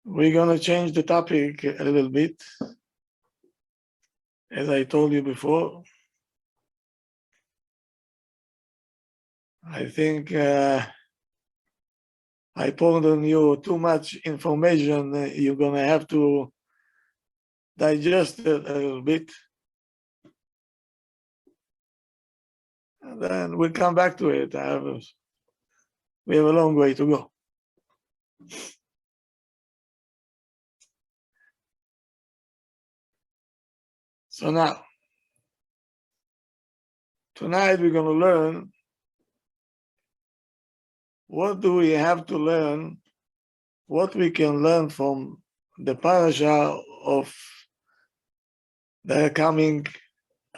We're going to change the topic a little bit. As I told you before, I think I poured on you too much information. You're going to have to digest it a little bit. And then we'll come back to it. We have a long way to go. So now, tonight we're going to learn, what do we have to learn, what we can learn from the parasha of the coming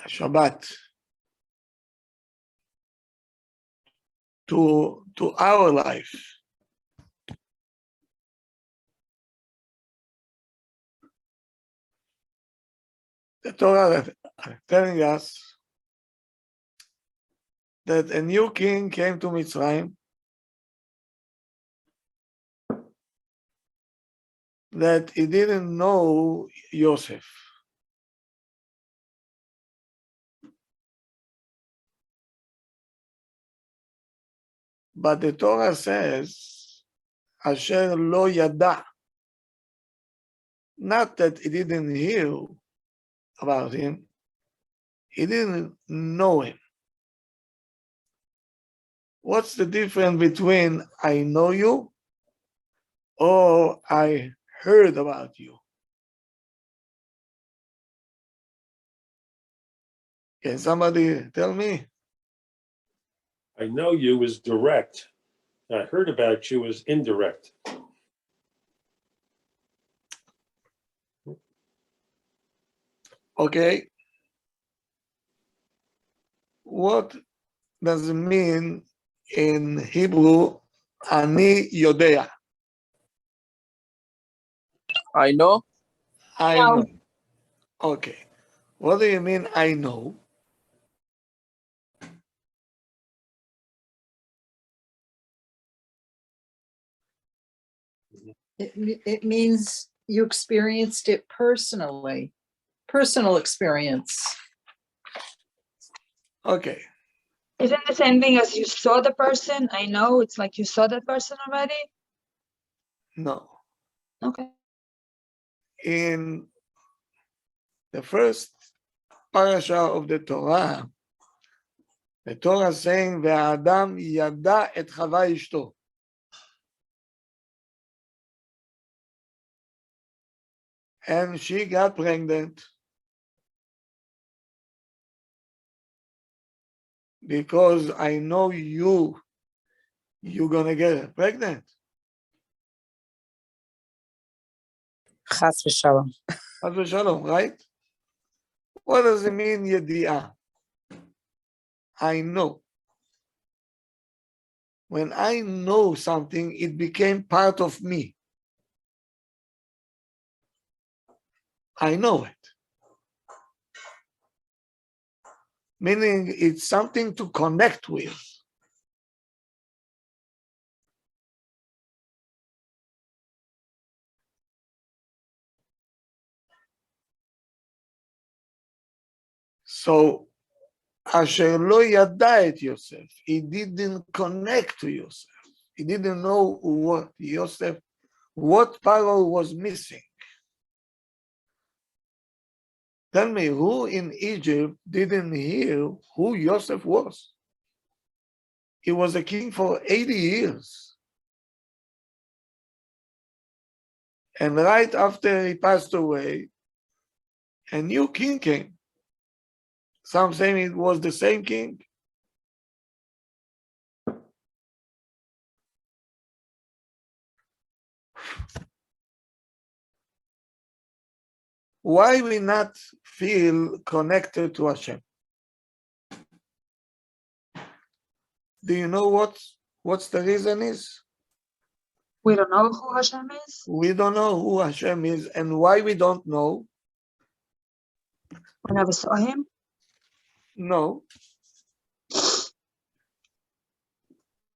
Shabbat to our life. The Torah is telling us that a new king came to Mitzrayim, that he didn't know Yosef. But the Torah says, Asher lo yada. Not that he didn't hear about him, he didn't know him. What's the difference between I know you or I heard about you? Can somebody tell me? I know you is direct. I heard about you is indirect. Okay. What does it mean in Hebrew, ani yodea? I know. I know. Okay. What do you mean I know? It means you experienced it personally, personal experience. Okay. Isn't the same thing as you saw the person? I know, it's like you saw that person already? No. Okay. In the first parasha of the Torah is saying, "Ve'adam yada et Chava ishto." And she got pregnant because I know you're gonna get pregnant. Chas v'shalom. Chas v'shalom, right? What does it mean, yedi'ah? I know. When I know something, it became part of me. I know it. Meaning it's something to connect with. So, Asher lo yada et Yosef, he didn't connect to Yosef. He didn't know what Paro was missing. Tell me, who in Egypt didn't hear who Yosef was? He was a king for 80 years. And right after he passed away, a new king came. Some saying it was the same king. Why we not feel connected to Hashem? Do you know what's the reason is? We don't know who Hashem is? We don't know who Hashem is, and why we don't know? We never saw him? No.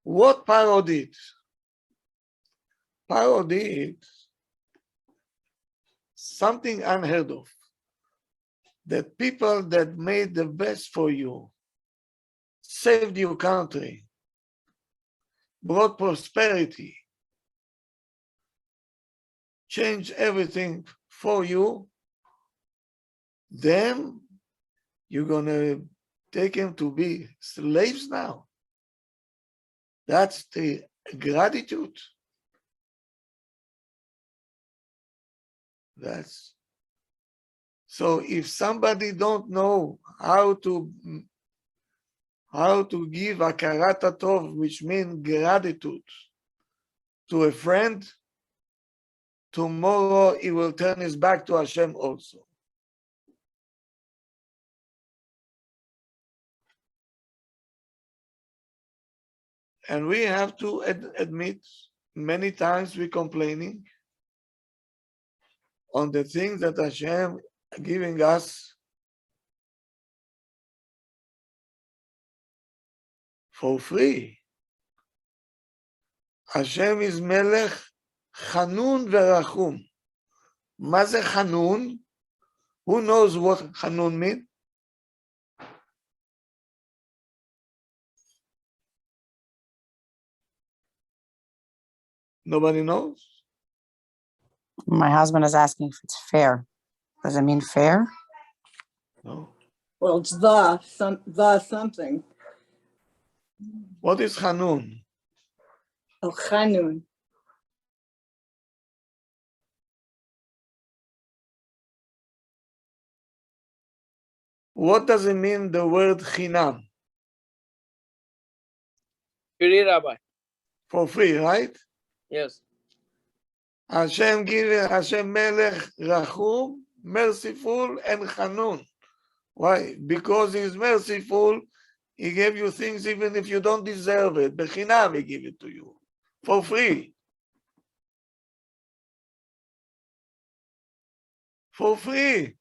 What Paro did? Paro did something unheard of. That people that made the best for you, saved your country, brought prosperity, changed everything for you, then you're gonna take them to be slaves now. That's the gratitude. That's so if somebody don't know how to give hakarat hatov, which means gratitude, to a friend, tomorrow he will turn his back to Hashem also. And we have to admit, many times we're complaining on the things that Hashem giving us for free. Hashem is Melech Chanun Verachum. מה זה Chanun? Who knows what Chanun means? Nobody knows? My husband is asking if it's fair. Does it mean fair? No. Well, it's something. What is Chanun? Oh, Chanun. What does it mean, the word Chinam? Free, Rabbi. For free, right? Yes. Hashem given, Hashem Melech Rachum, merciful and Chanun. Why? Because he's merciful, he gave you things even if you don't deserve it. Bechinam, he give it to you. For free. For free.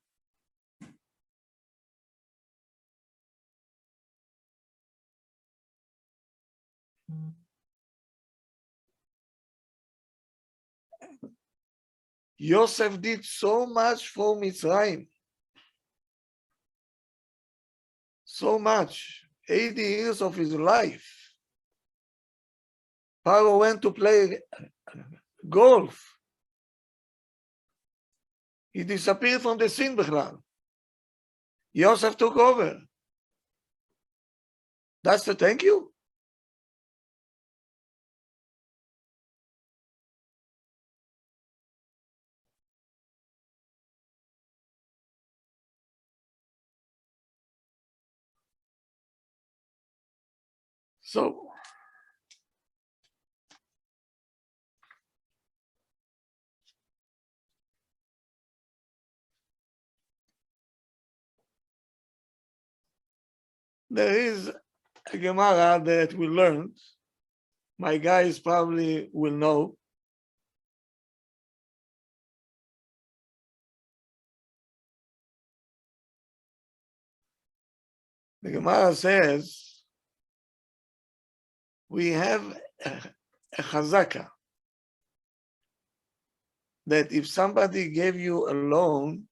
Yosef did so much for Mitzrayim. So much. 80 years of his life. Pharaoh went to play golf. He disappeared from the scene, Bechlal. Yosef took over. That's the thank you? So, there is a Gemara that we learned. My guys probably will know. The Gemara says, we have a chazaka that if somebody gave you a loan,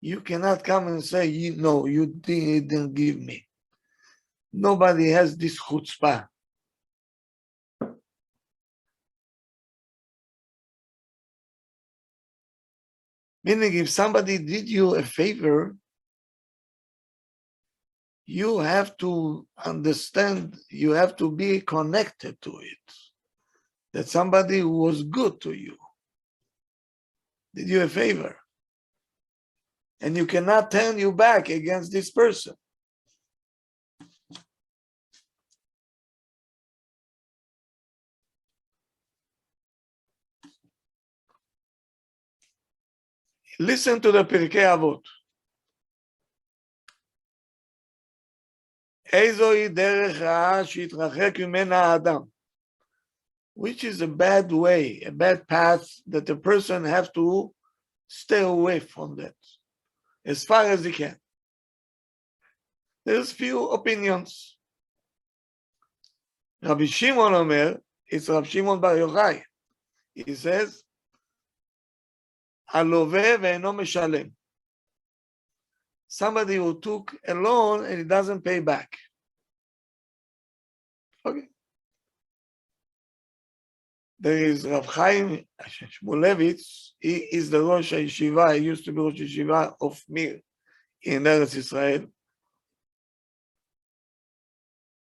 you cannot come and say, no, you didn't give me. Nobody has this chutzpah. Meaning, if somebody did you a favor, you have to understand, you have to be connected to it. That somebody was good to you, did you a favor. And you cannot turn your back against this person. Listen to the Pirkei Avot. איזוהי דרך רעה שהתרחק ממנה האדם. Which is a bad way, a bad path that the person has to stay away from that as far as he can. There's few opinions. Rabbi Shimon Omer, it's Rabbi Shimon Bar Yochai. He says, הלווה ואינו משלם. Somebody who took a loan and he doesn't pay back. Okay. There is Rav Chaim Shmulevitz. He is the Rosh Yeshiva. He used to be Rosh Yeshiva of Mir in Eretz Israel.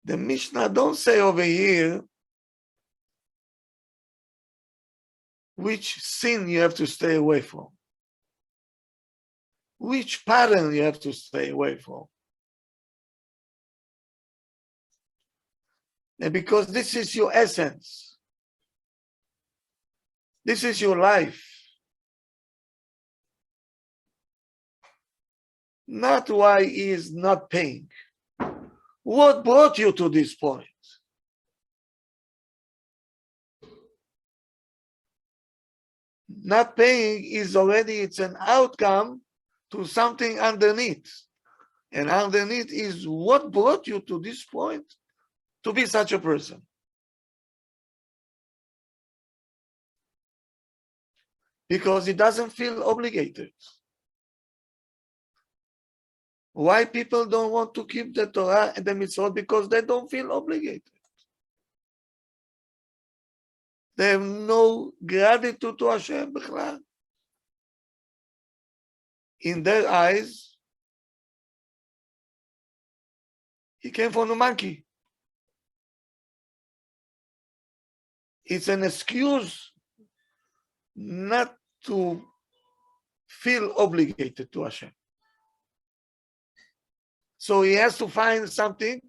The Mishnah don't say over here which sin you have to stay away from, which pattern you have to stay away from. And because this is your essence, this is your life. Not why he is not paying. What brought you to this point? Not paying is already, it's an outcome to something underneath. And underneath is what brought you to this point to be such a person. Because he doesn't feel obligated. Why people don't want to keep the Torah and the mitzvot? Because they don't feel obligated. They have no gratitude to Hashem b'chlal. In their eyes, he came from a monkey. It's an excuse not to feel obligated to Hashem. So he has to find something,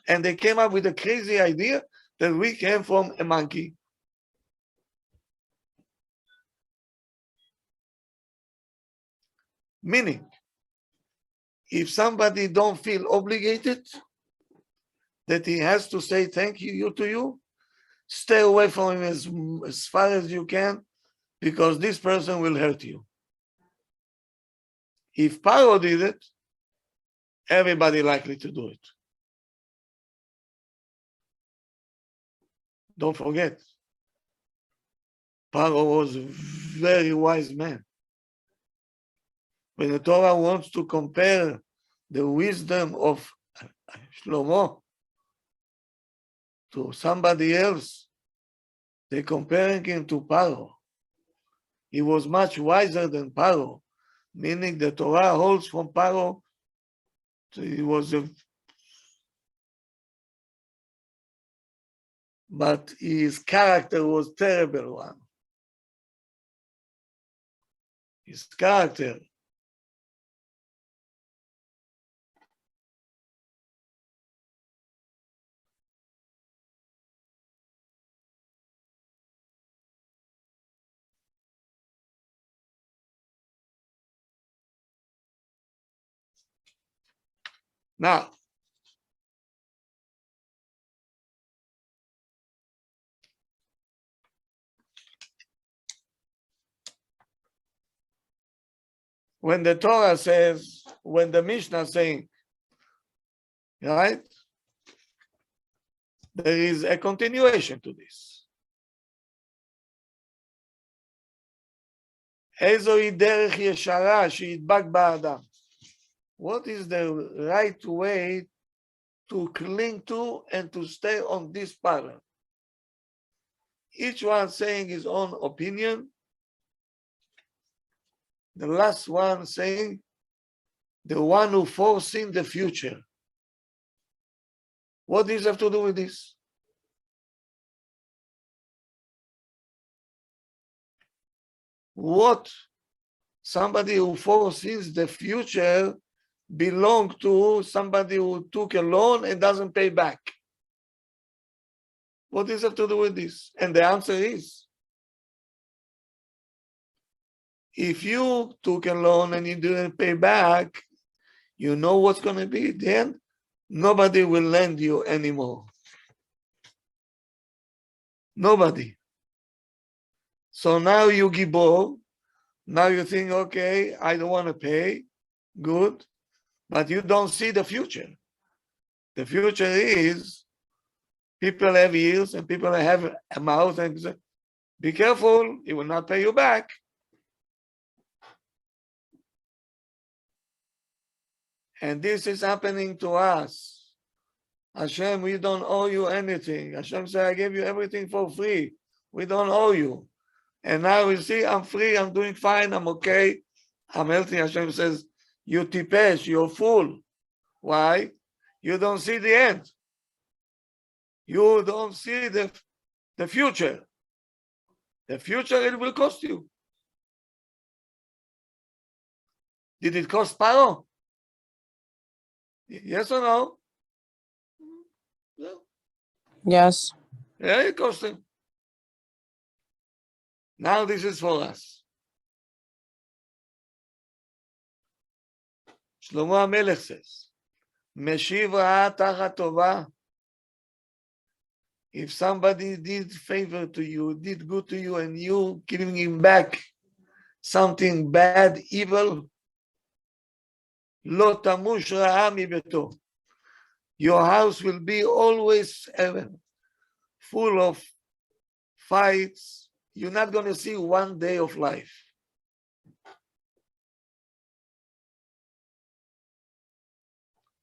and they came up with a crazy idea that we came from a monkey. Meaning, if somebody don't feel obligated, that he has to say thank you to you, stay away from him as far as you can, because this person will hurt you. If Paro did it, everybody likely to do it. Don't forget, Paro was a very wise man. When the Torah wants to compare the wisdom of Shlomo to somebody else, they're comparing him to Paro. He was much wiser than Paro, meaning the Torah holds from Paro. He was but his character was a terrible one. His character. Now, when the Torah says, when the Mishnah is saying, right, there is a continuation to this. Ezoi derech yeshara she'yidbak ba'adam. What is the right way to cling to and to stay on this pattern? Each one saying his own opinion. The last one saying, the one who foreseen the future. What does it have to do with this? What somebody who foresees the future belong to somebody who took a loan and doesn't pay back? What does it have to do with this? And the answer is, if you took a loan and you didn't pay back, you know what's going to be. Then nobody will lend you anymore. Nobody. So now you gibor. Now you think, okay, I don't want to pay. Good. But you don't see the future. The future is people have ears and people have a mouth and say, be careful, he will not pay you back. And this is happening to us. Hashem, we don't owe you anything. Hashem said, I gave you everything for free. We don't owe you. And now we see, I'm free, I'm doing fine, I'm okay, I'm healthy. Hashem says, you tipesh, you're fool. Why? You don't see the end. You don't see the future. The future, it will cost you. Did it cost Paro? Yes or no? No. Yes. Yeah, it cost him. Now this is for us. Shlomo HaMelech says, Meshiv ra'a tachat tova. If somebody did favor to you, did good to you, and you giving him back something bad, evil, lo tamush ra'a mibeto. Your house will be always full of fights. You're not going to see one day of life.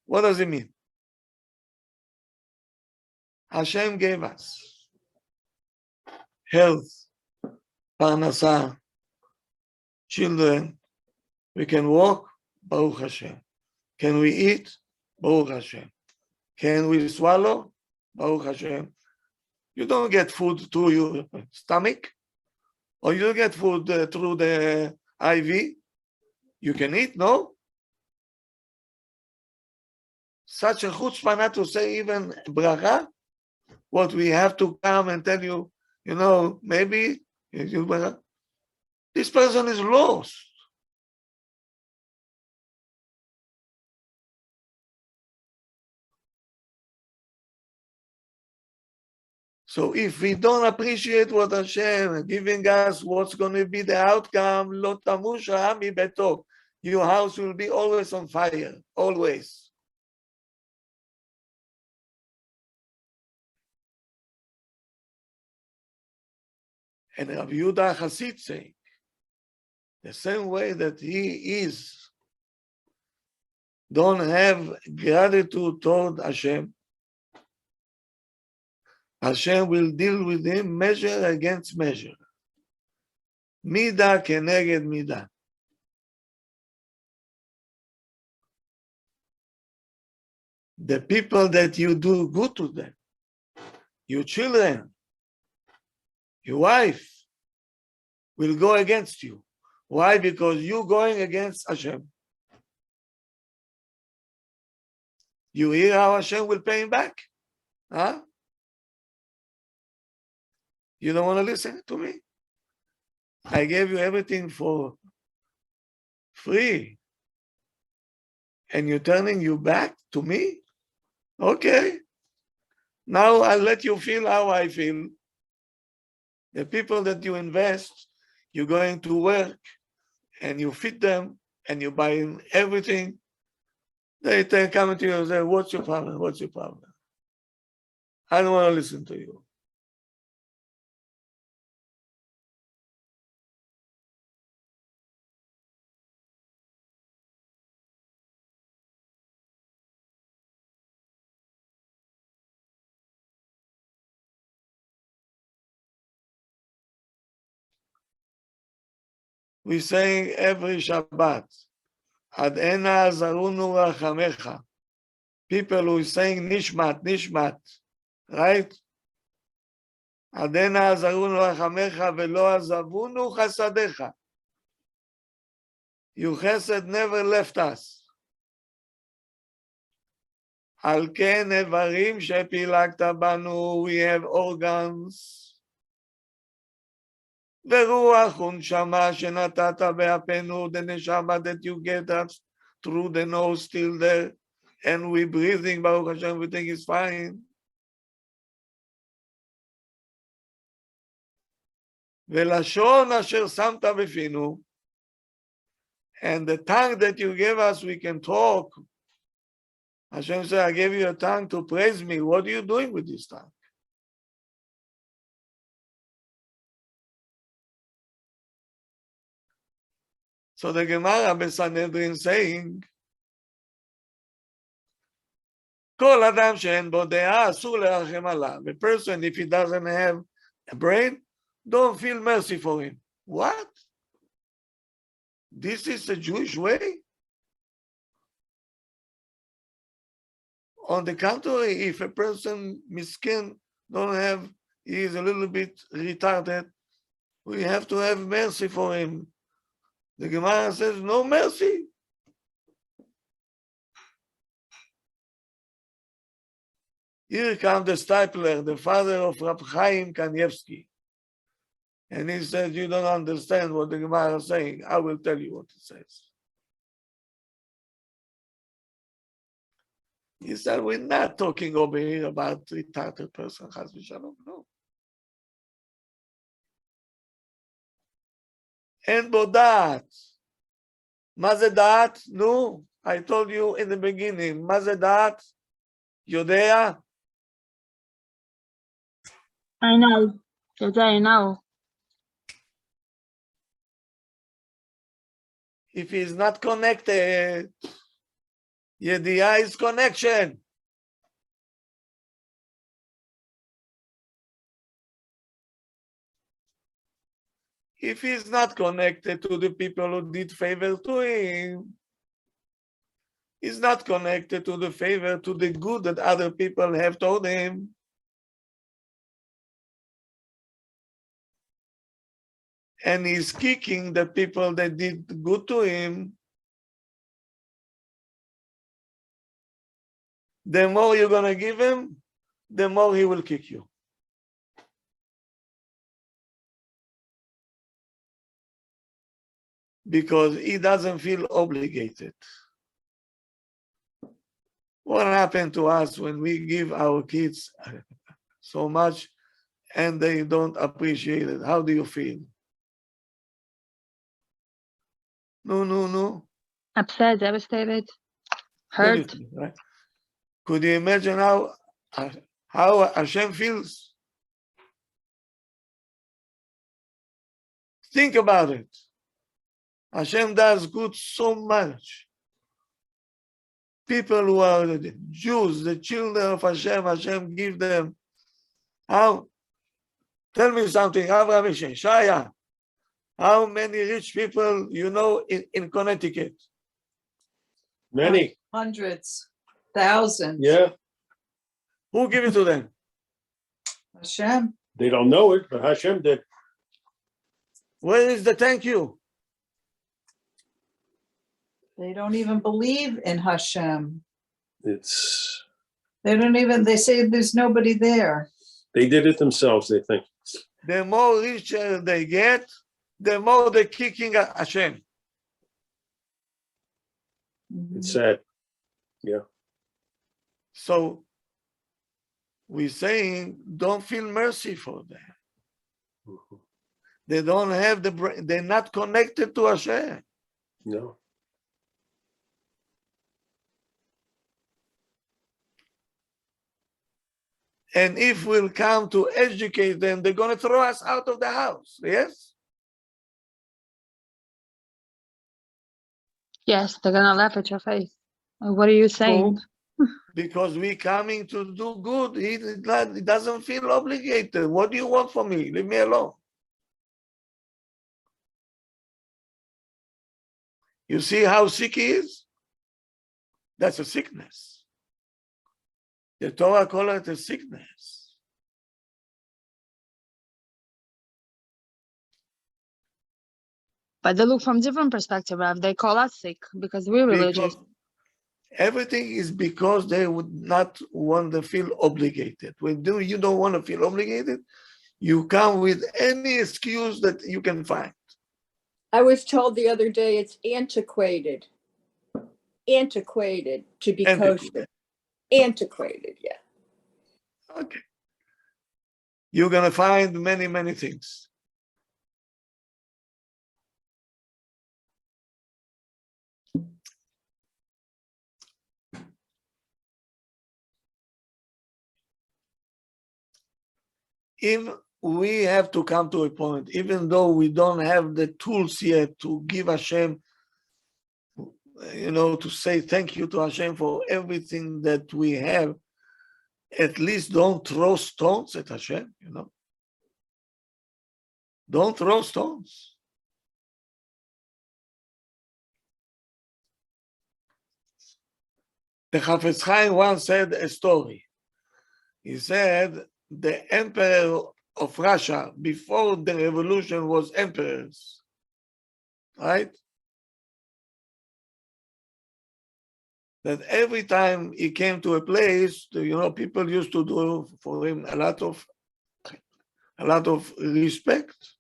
What does it mean? Hashem gave us health, parnasah, children. We can walk, Baruch Hashem. Can we eat? Baruch Hashem. Can we swallow? Baruch Hashem. You don't get food through your stomach, or you get food through the IV. You can eat, no? Such a chutzpah not to say even bracha. What we have to come and tell you, you know, maybe this person is lost. So if we don't appreciate what Hashem is giving us, what's going to be the outcome, lo tamush ra'a mibeto. Your house will be always on fire, always. And Rabbi Yehuda Hasid saying, the same way that he is, don't have gratitude toward Hashem, Hashem will deal with him measure against measure. Mida keneged mida. The people that you do good to them, your children, your wife, will go against you. Why? Because you're going against Hashem. You hear how Hashem will pay him back? Huh? You don't want to listen to me? I gave you everything for free. And you're turning your back to me? Okay. Now I'll let you feel how I feel. The people that you invest, you're going to work and you feed them and you buy everything. They come to you and say, what's your problem? What's your problem? I don't want to listen to you. We say every Shabbat, Ad ena zarunu rachamecha. People who is saying nishmat, nishmat, right? Ad ena zarunu rachamecha velo azavunu chasadecha. Your chesed never left us. Al ken evarim shepilakta banu, we have organs. ורוח ונשמה שנתת באפנו, the neshama that you get us through the nose still there, and we breathing, Baruch Hashem, everything is fine. ולשון אשר שמת בפינו, and the tongue that you gave us, we can talk. Hashem said, I gave you a tongue to praise me. What are you doing with this tongue? So the Gemara Besanedrin saying, כל אדם שאין בו דעה, אסור לרחם עליו. A person, if he doesn't have a brain, don't feel mercy for him. What? This is a Jewish way? On the contrary, if a person miskin don't have, he is a little bit retarded, we have to have mercy for him. The Gemara says no mercy. Here comes the Stipler, the father of Rab Chaim Kanievsky. And he said, you don't understand what the Gemara is saying. I will tell you what it says. He said, we're not talking over here about retarded person, Chas v'shalom, no. אין בו דעת. מה זה דעת? נו, I told you in the beginning, מה זה דעת? יודע? I know. I know. If he's not connected, ידיעה is connection. If he's not connected to the people who did favor to him, he's not connected to the favor, to the good that other people have told him. And he's kicking the people that did good to him. The more you're gonna give him, the more he will kick you. Because he doesn't feel obligated. What happened to us when we give our kids so much and they don't appreciate it? How do you feel? No. Upset, devastated, hurt. Right? Could you imagine how Hashem feels? Think about it. Hashem does good so much. People who are the Jews, the children of Hashem, Hashem give them. How? Tell me something, Avraham Shaya. How many rich people you know in Connecticut? Many, Hundreds, thousands. yeah. Who give it to them? Hashem, They don't know it, but Hashem did. Where is the thank you? they don't even believe in Hashem. It's, They say there's nobody there. they did it themselves, they think. The more richer they get, the more they're kicking at Hashem. It's sad. So we're saying, don't feel mercy for them. They don't have the brain, they're not connected to Hashem. No. And if we'll come to educate them, they're going to throw us out of the house. Yes? Yes, they're gonna laugh at your face. What are you saying? Because we're coming to do good. He doesn't feel obligated. What do you want from me? Leave me alone. You see how sick he is? That's a sickness. The Torah calls it a sickness. But they look from different perspective, Rav. They call us sick because we're religious. Because everything is because they would not want to feel obligated. When you don't want to feel obligated, you come with any excuse that you can find. I was told the other day it's antiquated. Antiquated to be kosher. Antiquated, yeah. Okay. You're going to find many, many things. If we have to come to a point, even though we don't have the tools yet to give Hashem to say thank you to Hashem for everything that we have. At least don't throw stones at Hashem, Don't throw stones. The Chafetz Chaim once said a story. He said the emperor of Russia, before the revolution, was emperors, right? That every time he came to a place, people used to do for him a lot of respect.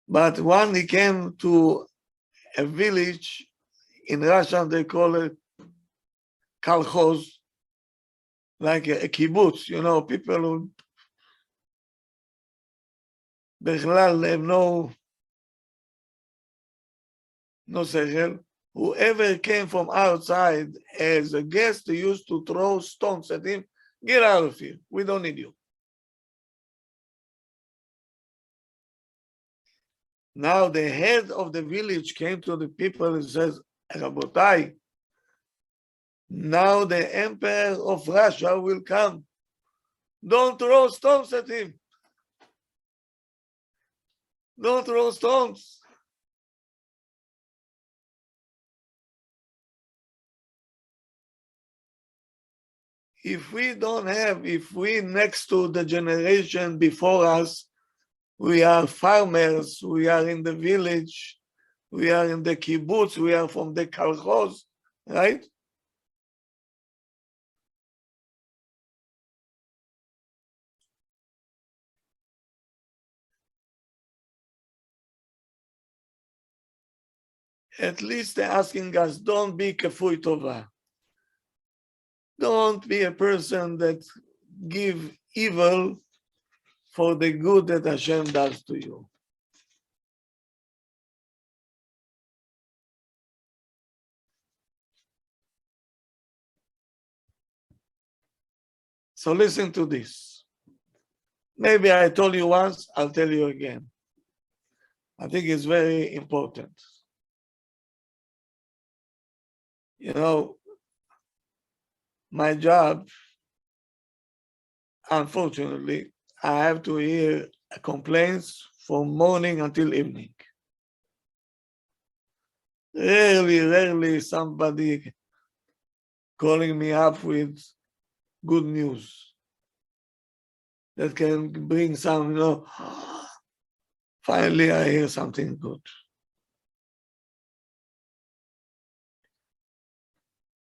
But when he came to a village in Russia, they call it kolkhoz, like a kibbutz, people who בכלל have no sechel. Whoever came from outside as a guest, they used to throw stones at him. Get out of here. We don't need you. Now the head of the village came to the people and says, Rabotai, now the emperor of Russia will come. Don't throw stones at him. Don't throw stones. If we next to the generation before us, we are farmers, we are in the village, we are in the kibbutz, we are from the kolkhoz, right? At least they're asking us, don't be kafui tova. Don't be a person that give evil for the good that Hashem does to you. So listen to this. Maybe I told you once, I'll tell you again. I think it's very important. My job, unfortunately, I have to hear complaints from morning until evening. Rarely somebody calling me up with good news that can bring some, finally I hear something good.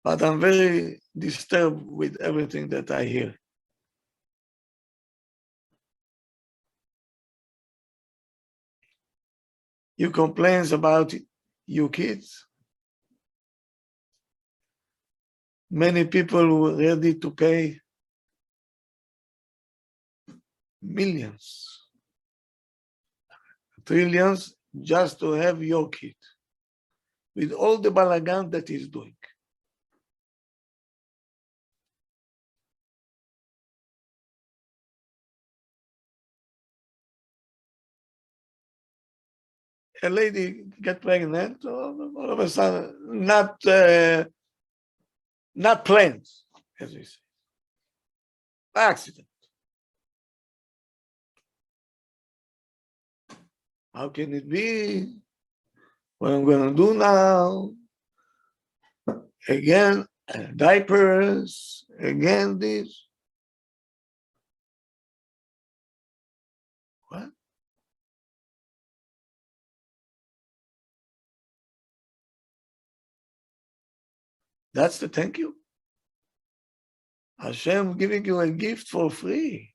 But I'm very disturbed with everything that I hear. You complain about your kids. Many people were ready to pay millions, trillions just to have your kid, with all the balagan that he's doing. A lady get pregnant, all of a sudden, not planned, as we say, accident. How can it be? What I'm going to do now? Again, diapers, again this. What? That's the thank you. Hashem giving you a gift for free.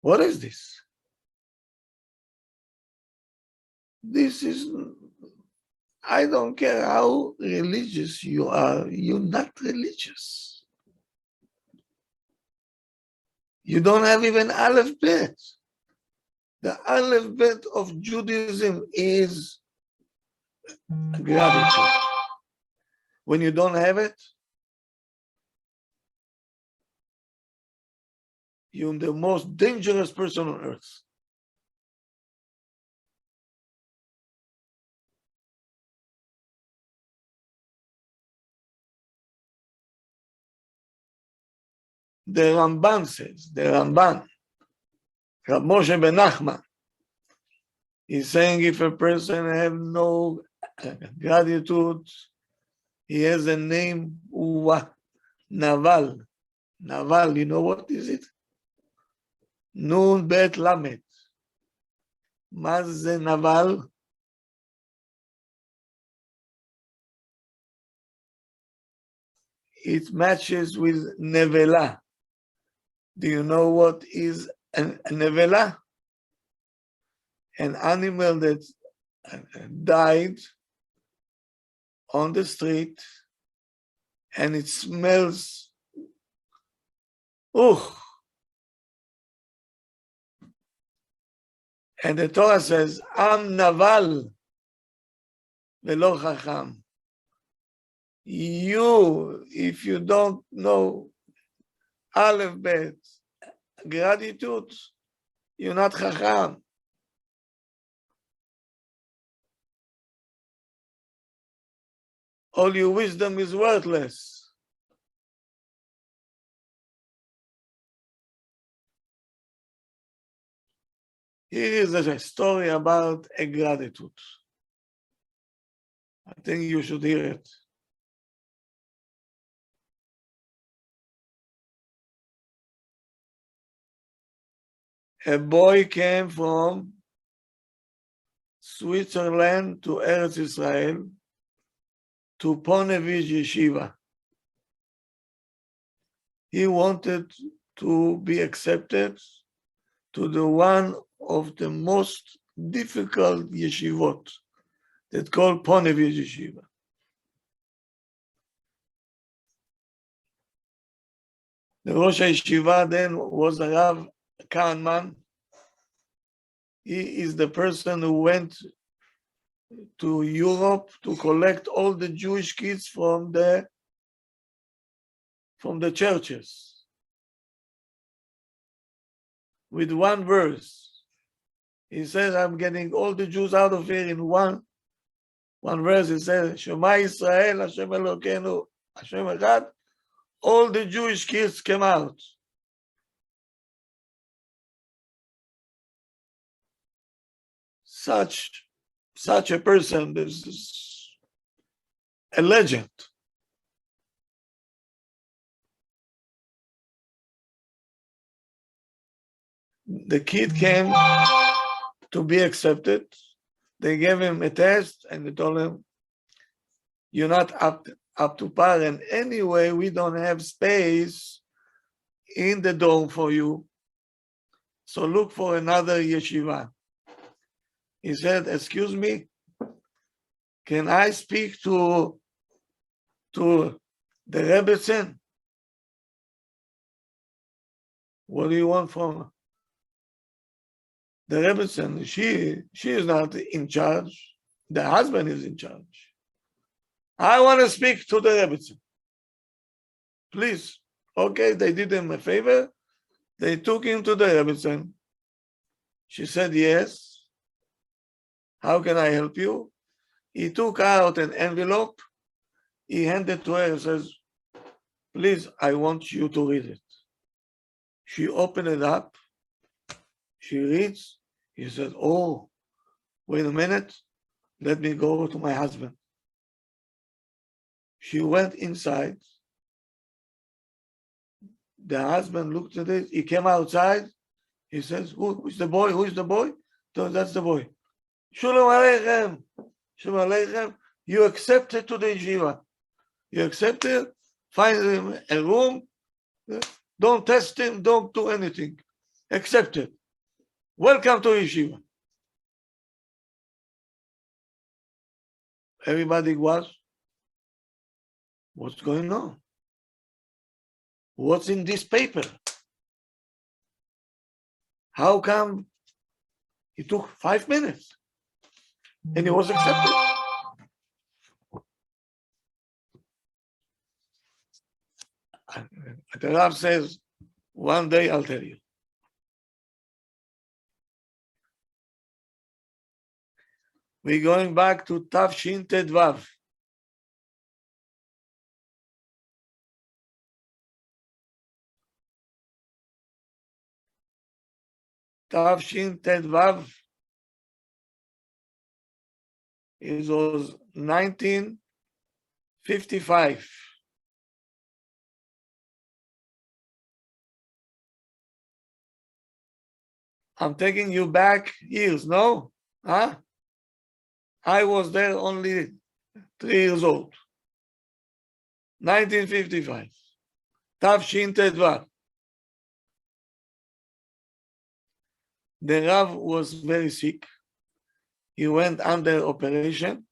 What is this? This is, I don't care how religious you are, you're not religious. You don't have even Aleph Bet. The Aleph Bet of Judaism is gratitude. When you don't have it, you're the most dangerous person on earth. The Ramban says, the Ramban, Rav Moshe ben Nachman, he's saying if a person have no gratitude, he has a name, Naval. Naval, you know what is it? Nun bet lamet. מה זה נבל? It matches with nevela. Do you know what is a nevela? An animal that died on the street and it smells. And the Torah says, Am naval velo chacham. You, if you don't know Aleph Bet, gratitude, you're not chacham. All your wisdom is worthless. Here is a story about a gratitude. I think you should hear it. A boy came from Switzerland to Eretz Israel to Ponevich Yeshiva. He wanted to be accepted to the one of the most difficult yeshivot that called Ponevich Yeshiva. The Rosh Yeshiva then was a Rav Kahneman. He is the person who went to Europe to collect all the Jewish kids from the churches with one verse. He says, I'm getting all the Jews out of here in one verse. He says, Shema Yisrael, Hashem Elokeinu, Hashem Echad. All the Jewish kids came out. Such a person, this is a legend. The kid came to be accepted. They gave him a test and they told him, you're not up to par, and anyway, we don't have space in the dorm for you. So look for another yeshiva. He said, excuse me, can I speak to the Rebbetzin? What do you want from the Rebbetzin? She is not in charge. The husband is in charge. I want to speak to the Rebbetzin. Please. Okay, they did him a favor. They took him to the Rebbetzin. She said, yes. How can I help you? He took out an envelope. He handed to her and says, please, I want you to read it. She opened it up. She reads. He said, oh, wait a minute. Let me go to my husband. She went inside. The husband looked at it. He came outside. He says, who is the boy? Who is the boy? So that's the boy. Shalom Aleichem. Shalom Aleichem. You accepted to the yeshiva. You accepted. Find him a room. Don't test him. Don't do anything. Accepted. Welcome to yeshiva. Everybody was, what's going on? What's in this paper? How come it took 5 minutes and it was accepted? The Rav says, one day I'll tell you. We're going back to Tafshin Tedvav. Tafshin Tedvav. It was 1955. I'm taking you back years, no? Huh? I was there only 3 years old. 1955. Tafshin Tedvav. The Rav was very sick. He went under operation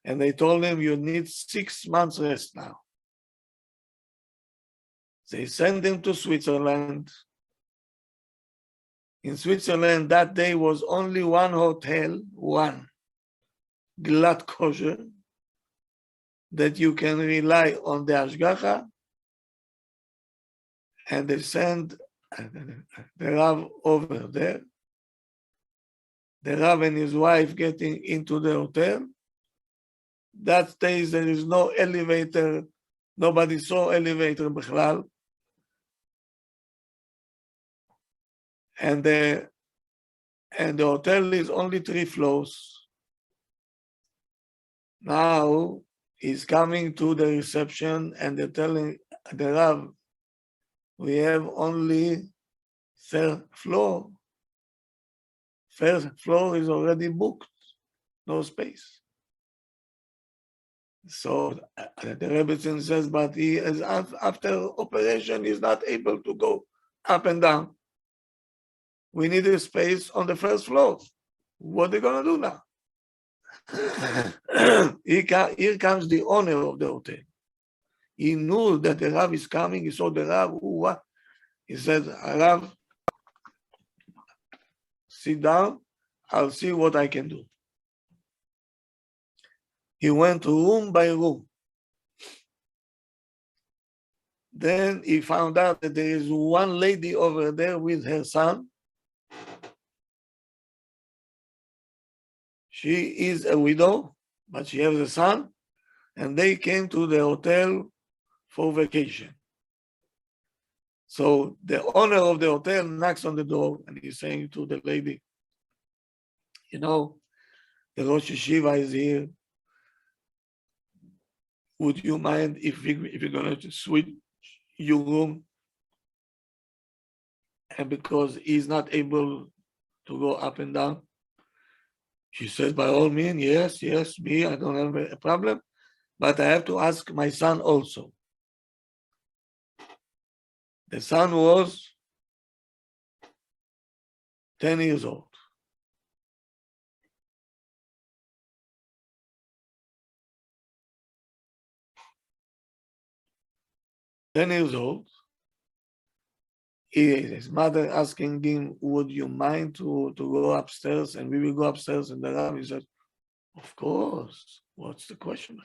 and they told him you need 6 months rest now. They sent him to Switzerland. In Switzerland that day was only one hotel, one, Glatt Kosher, that you can rely on the Ashgacha, and they send the Rav over there. The Rav and his wife getting into the hotel. That days there is no elevator. Nobody saw elevator bichlal. And the hotel is only 3 floors. Now he's coming to the reception and they're telling the Rav, we have only 3rd floor. 1st floor is already booked, no space. So the Rebbetzin says, but he is after operation, he's not able to go up and down. We need a space on the 1st floor. What are they going to do now? Here comes the owner of the hotel. He knew that the Rav is coming. He saw the Rav. He said, Rav, sit down. I'll see what I can do. He went room by room. Then he found out that there is one lady over there with her son. She is a widow, but she has a son, and they came to the hotel for vacation. So the owner of the hotel knocks on the door and he's saying to the lady, you know, the Rosh Yeshiva is here. Would you mind if you're going to switch your room? And because he's not able to go up and down, she says, by all means, yes, me, I don't have a problem, but I have to ask my son also. The son was 10 years old. His mother asking him, would you mind to go upstairs? And we will go upstairs. And the Rabbi said, of course. What's the question?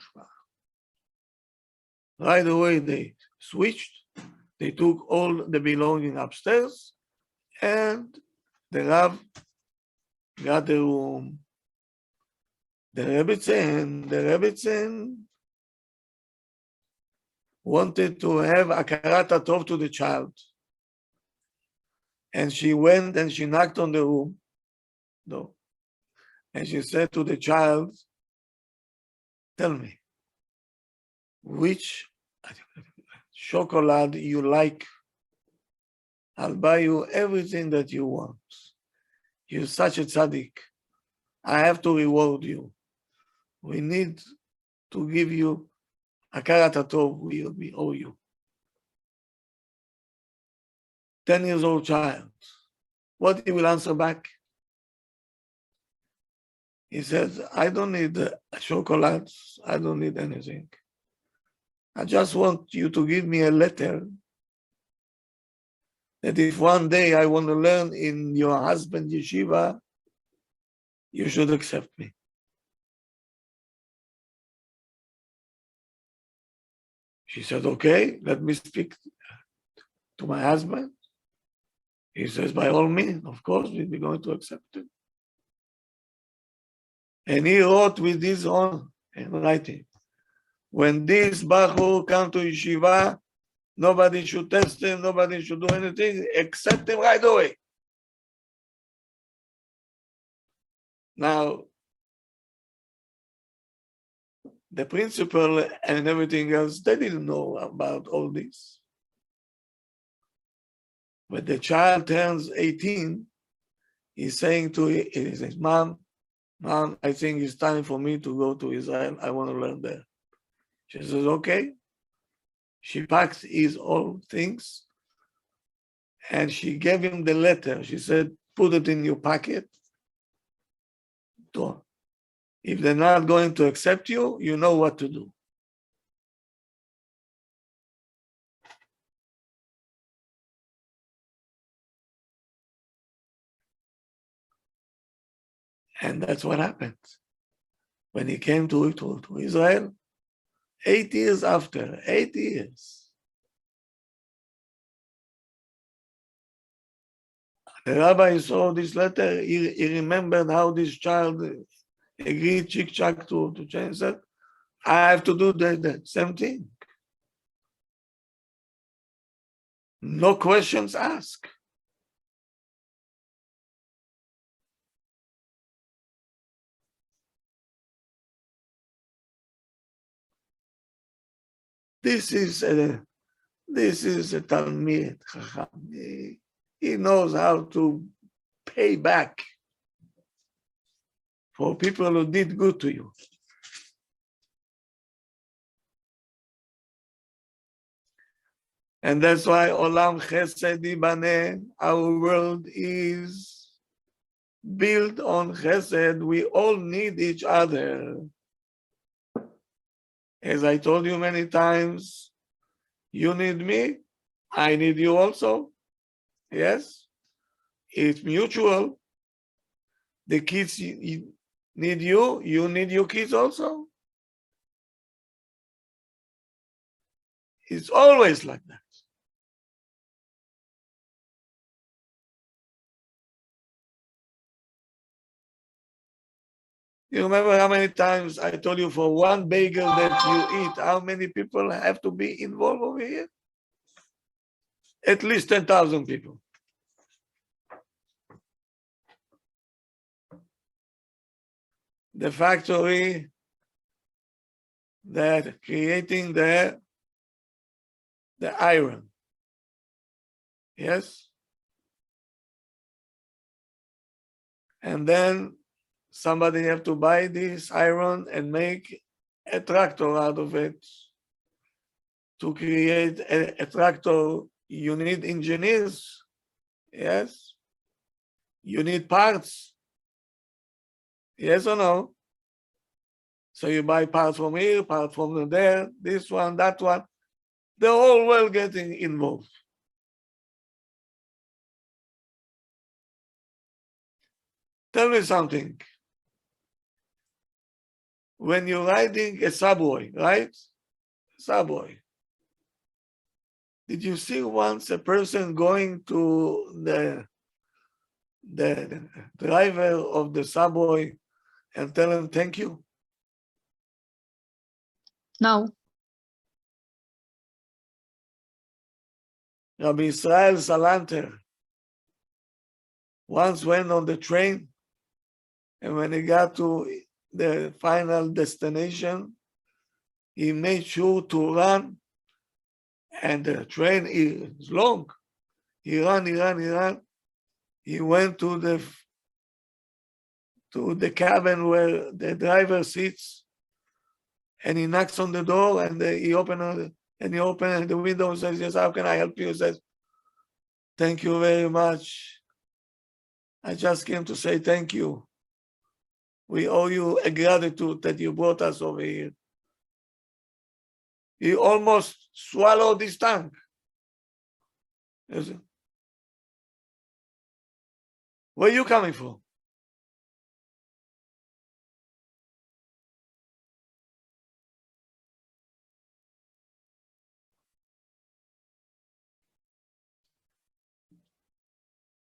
Right away, they switched. They took all the belonging upstairs. And the Rav got the room. The Rebbetzin wanted to have Akarat Tov to the child. And she went and she knocked on the room door. And she said to the child, tell me, which chocolate you like? I'll buy you everything that you want. You're such a tzaddik. I have to reward you. We need to give you Akarat Tov, we owe you. 10 years old child. What he will answer back? He says, I don't need chocolates. I don't need anything. I just want you to give me a letter that if one day I want to learn in your husband's yeshiva, you should accept me. She said, okay, let me speak to my husband. He says, by all means, of course, we'll be going to accept it. And he wrote with his own handwriting, when this Bachur come to yeshiva, nobody should test him, nobody should do anything, accept him right away. Now, the principal and everything else, they didn't know about all this. When the child turns 18, he's saying to his mom, Mom, I think it's time for me to go to Israel. I want to learn there. She says, okay. She packed his old things and she gave him the letter. She said, put it in your pocket. If they're not going to accept you, you know what to do. And that's what happened. When he came to Israel, 8 years after, 8 years. The rabbi saw this letter, he remembered how this child agreed chick-chack to change that. I have to do the same thing. No questions asked. This is a Talmid Chacham. He knows how to pay back for people who did good to you. And that's why Olam Chesed Yibaneh, our world is built on Chesed. We all need each other. As I told you many times, you need me, I need you also. Yes, it's mutual. The kids need you, you need your kids also. It's always like that. You remember how many times I told you for one bagel that you eat, how many people have to be involved over here? At least 10,000 people. The factory that creating the iron. Yes? And then somebody have to buy this iron and make a tractor out of it. To create a tractor, you need engineers. Yes? You need parts. Yes or no? So you buy parts from here, parts from there, this one, that one. The whole world getting involved. Tell me something. When you're riding a subway, right? Subway. Did you see once a person going to the driver of the subway and tell him thank you? No. Rabbi Israel Salanter once went on the train, and when he got to the final destination, he made sure to run, and the train is long. He ran. He went to the cabin where the driver sits, and he knocks on the door, and he opens the window and says, yes, how can I help you? He says, thank you very much. I just came to say thank you. We owe you a gratitude that you brought us over here. He almost swallowed his tongue. Where are you coming from?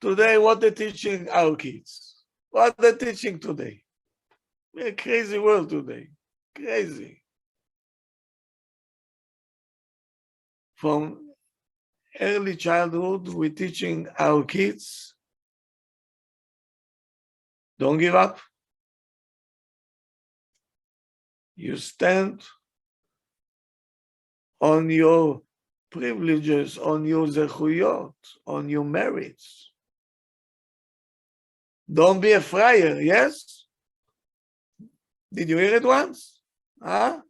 Today, what they're teaching our kids? What they're teaching today? We're a crazy world today. Crazy. From early childhood, we're teaching our kids, don't give up. You stand on your privileges, on your zechuyot, on your merits. Don't be a friar, yes? Did you hear it once? Huh?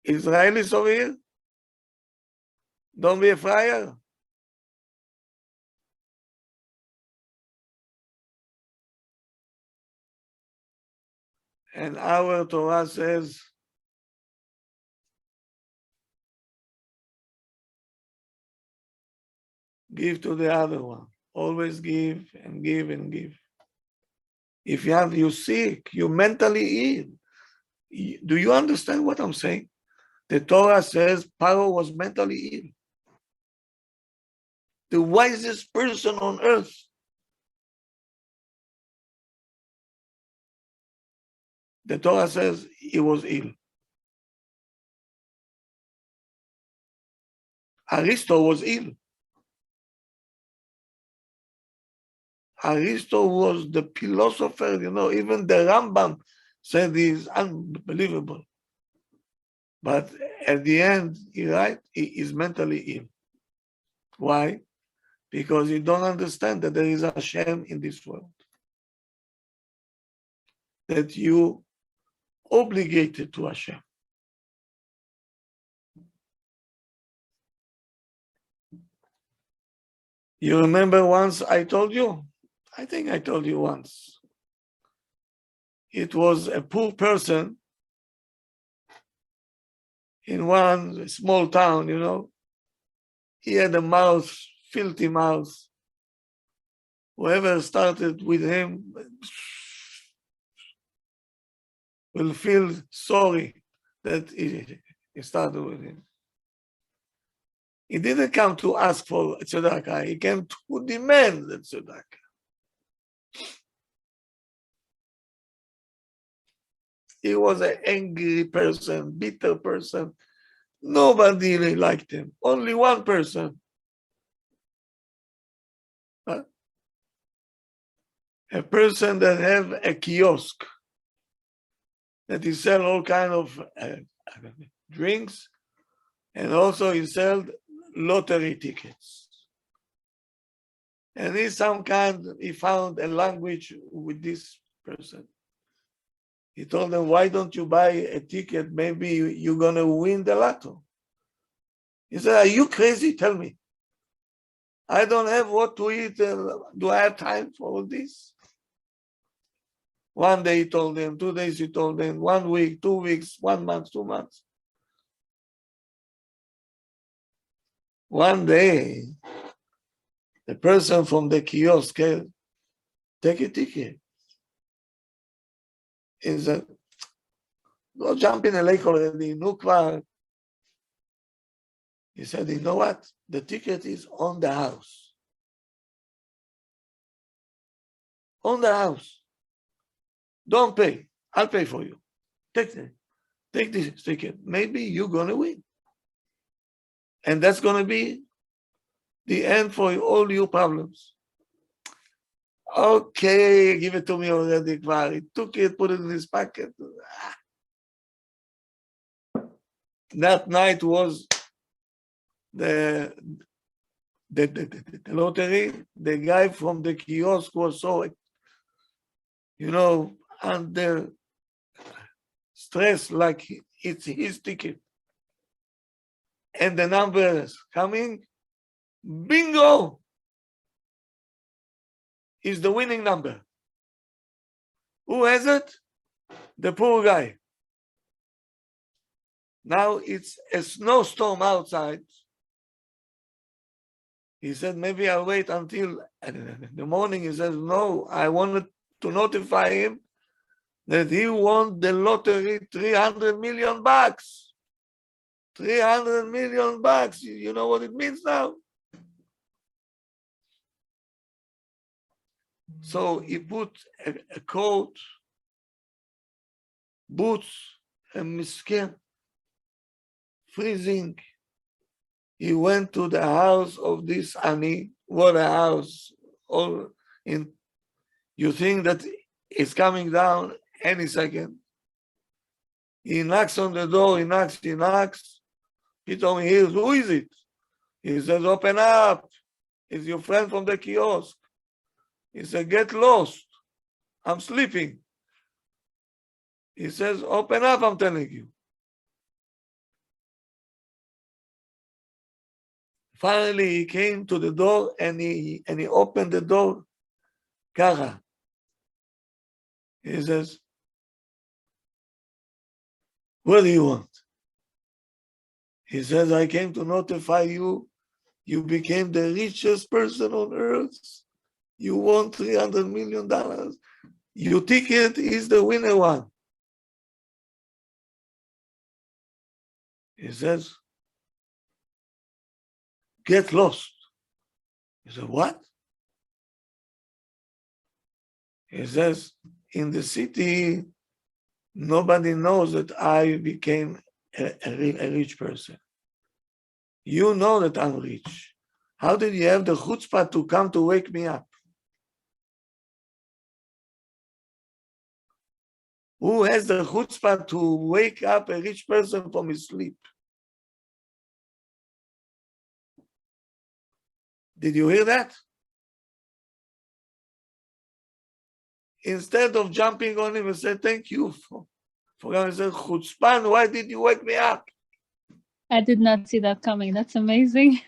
Israelis over here? Don't be a friar. And our Torah says, give to the other one. Always give and give and give. If you sick, you're mentally ill. Do you understand what I'm saying? The Torah says Paro was mentally ill. The wisest person on earth. The Torah says he was ill. Aristo was ill. Aristo was the philosopher, even the Rambam said he's unbelievable. But at the end, he is mentally ill. Why? Because you don't understand that there is a Hashem in this world. That you obligated to Hashem. You remember once I told you? I think I told you once. It was a poor person in one small town, He had a mouth, filthy mouth. Whoever started with him will feel sorry that he started with him. He didn't come to ask for tzedakah. He came to demand the tzedakah. He was an angry person, bitter person. Nobody really liked him. Only one person. A person that have a kiosk that he sell all kind of drinks, and also he sell lottery tickets. And he found a language with this person. He told them, why don't you buy a ticket? Maybe you're gonna win the lotto. He said, are you crazy? Tell me. I don't have what to eat. Do I have time for all this? One day he told them, 2 days he told them, 1 week, 2 weeks, 1 month, 2 months. One day, the person from the kiosk said, take a ticket. He said, go jump in a lake already, Nukva. He said, you know what? The ticket is on the house. On the house. Don't pay. I'll pay for you. Take this ticket. Maybe you're going to win. And that's going to be the end for all your problems. Okay, give it to me already. He took it, put it in his pocket. That night was the lottery. The guy from the kiosk was so, under stress, like it's his ticket. And the numbers coming, bingo, is the winning number. Who has it? The poor guy. Now it's a snowstorm outside. He said, maybe I'll wait until the morning. He says, no, I wanted to notify him that he won the lottery $300 million. $300 million. You know what it means now? So he put a coat boots and skin, freezing. He went to the house of this Ani, what a house, all in, you think that it's coming down any second. He knocks on the door, he knocks. He told me, hears, who is it? He says, open up. It's your friend from the kiosk. He said, get lost. I'm sleeping. He says, open up, I'm telling you. Finally, he came to the door and he opened the door. Kara. He says, what do you want? He says, I came to notify you. You became the richest person on earth. You won $300 million. Your ticket is the winner one. He says, get lost. He said, what? He says, in the city, nobody knows that I became a rich person. You know that I'm rich. How did you have the chutzpah to come to wake me up? Who has the chutzpah to wake up a rich person from his sleep? Did you hear that? Instead of jumping on him and say, thank you for coming, he said, chutzpan, why did you wake me up? I did not see that coming. That's amazing.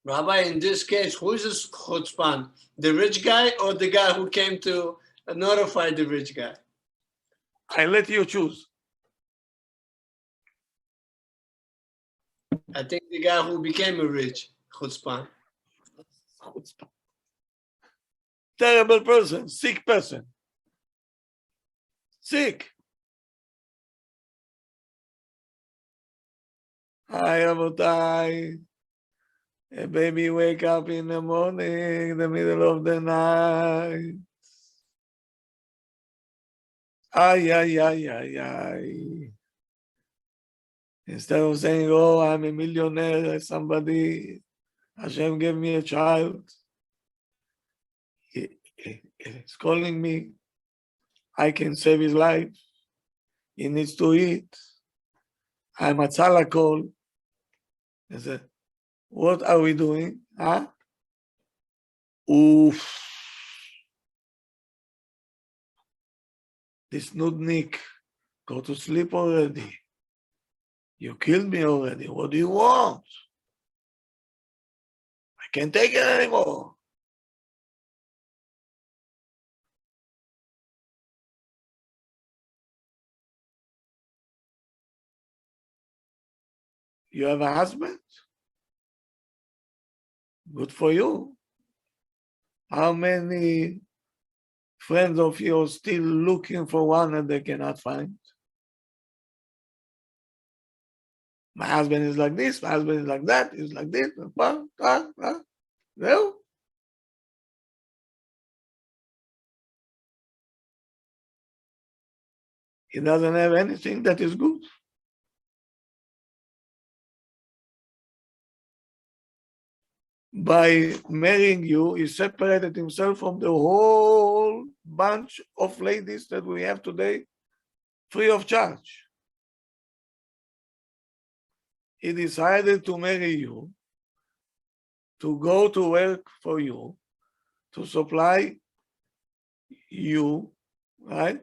Rabbi, in this case, who is this chutzpan? The rich guy or the guy who came to notify the rich guy? I let you choose. I think the guy who became a rich chutzpan. Chutzpah. Terrible person, sick person. Sick. Hi, Rabotai. A baby wake up in the morning, the middle of the night. Ay, ay, ay, ay, ay. Instead of saying, oh, I'm a millionaire, somebody, Hashem gave me a child. He's calling me. I can save his life. He needs to eat. I'm a tzalakol. I said, what are we doing? Huh? Oof. This nudnik, go to sleep already. You killed me already. What do you want? I can't take it anymore. You have a husband? Good for you. How many friends of yours still looking for one and they cannot find? My husband is like this, my husband is like that, he's like this. No? He doesn't have anything that is good. By marrying you, he separated himself from the whole bunch of ladies that we have today, free of charge. He decided to marry you, to go to work for you, to supply you, right?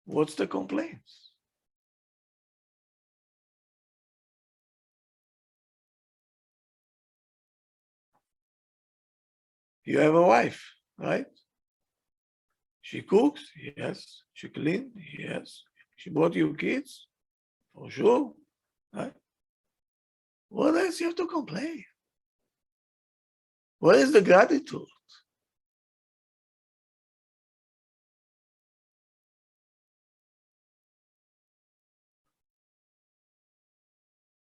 What's the complaints? You have a wife, right? She cooks, yes. She cleans, yes. She brought you kids, for sure, right? What else you have to complain? What is the gratitude?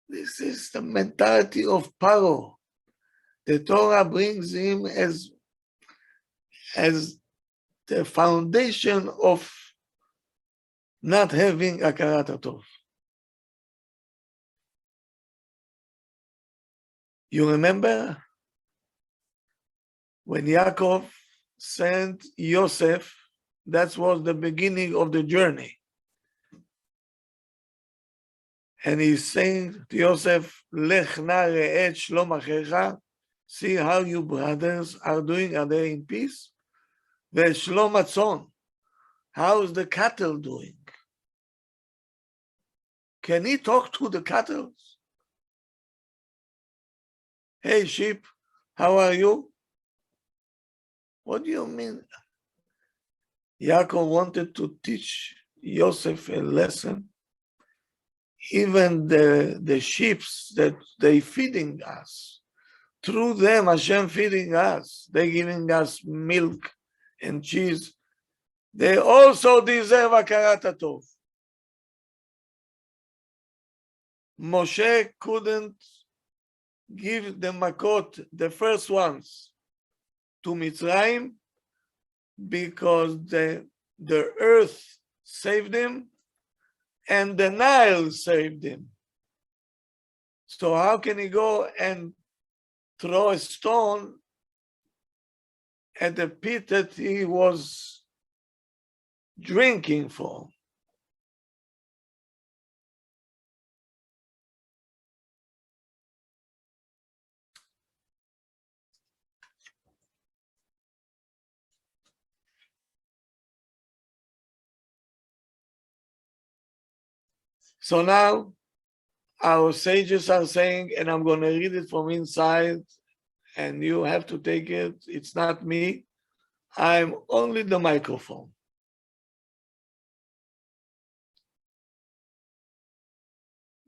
This is the mentality of Paro. The Torah brings him as the foundation of not having Hakarat Hatov. You remember when Yaakov sent Yosef, that was the beginning of the journey. And he's saying to Yosef, Lech na re'et shlom achecha, see how your brothers are doing, are they in peace? Ve'shlom atzon, how is the cattle doing? Can he talk to the cattle? Hey sheep, how are you? What do you mean? Yaakov wanted to teach Yosef a lesson. Even the sheep that they feeding us, through them Hashem feeding us, they giving us milk and cheese. They also deserve Hakarat Hatov. Moshe couldn't give the Makot, the first ones, to Mitzrayim because the earth saved him and the Nile saved him. So how can he go and throw a stone at the pit that he was drinking from? So now our sages are saying, and I'm going to read it from inside, and you have to take it. It's not me. I'm only the microphone.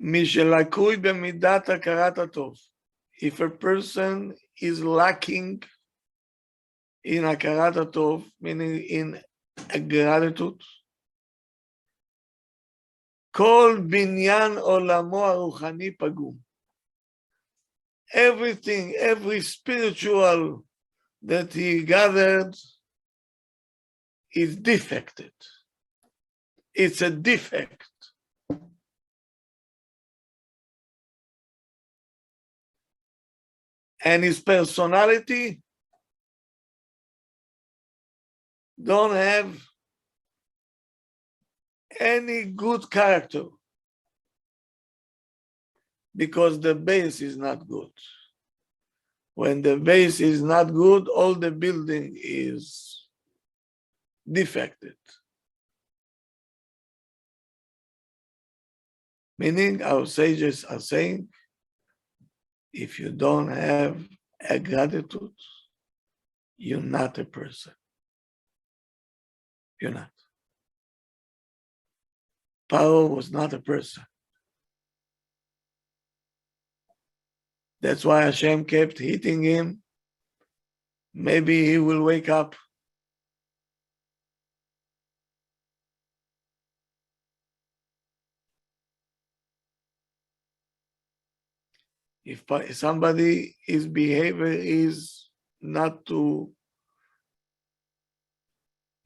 Mishelakui b'midat hakarat hatov. If a person is lacking in hakarat hatov, meaning in gratitude, Kol binyan olamo haruchani pagum. Everything, every spiritual that he gathered is defected. It's a defect. And his personality don't have any good character because the base is not good. When the base is not good, all the building is defected. Meaning our sages are saying, if you don't have a gratitude, you're not a person. You're not. Paro was not a person. That's why Hashem kept hitting him. Maybe he will wake up. If somebody, his behavior is not to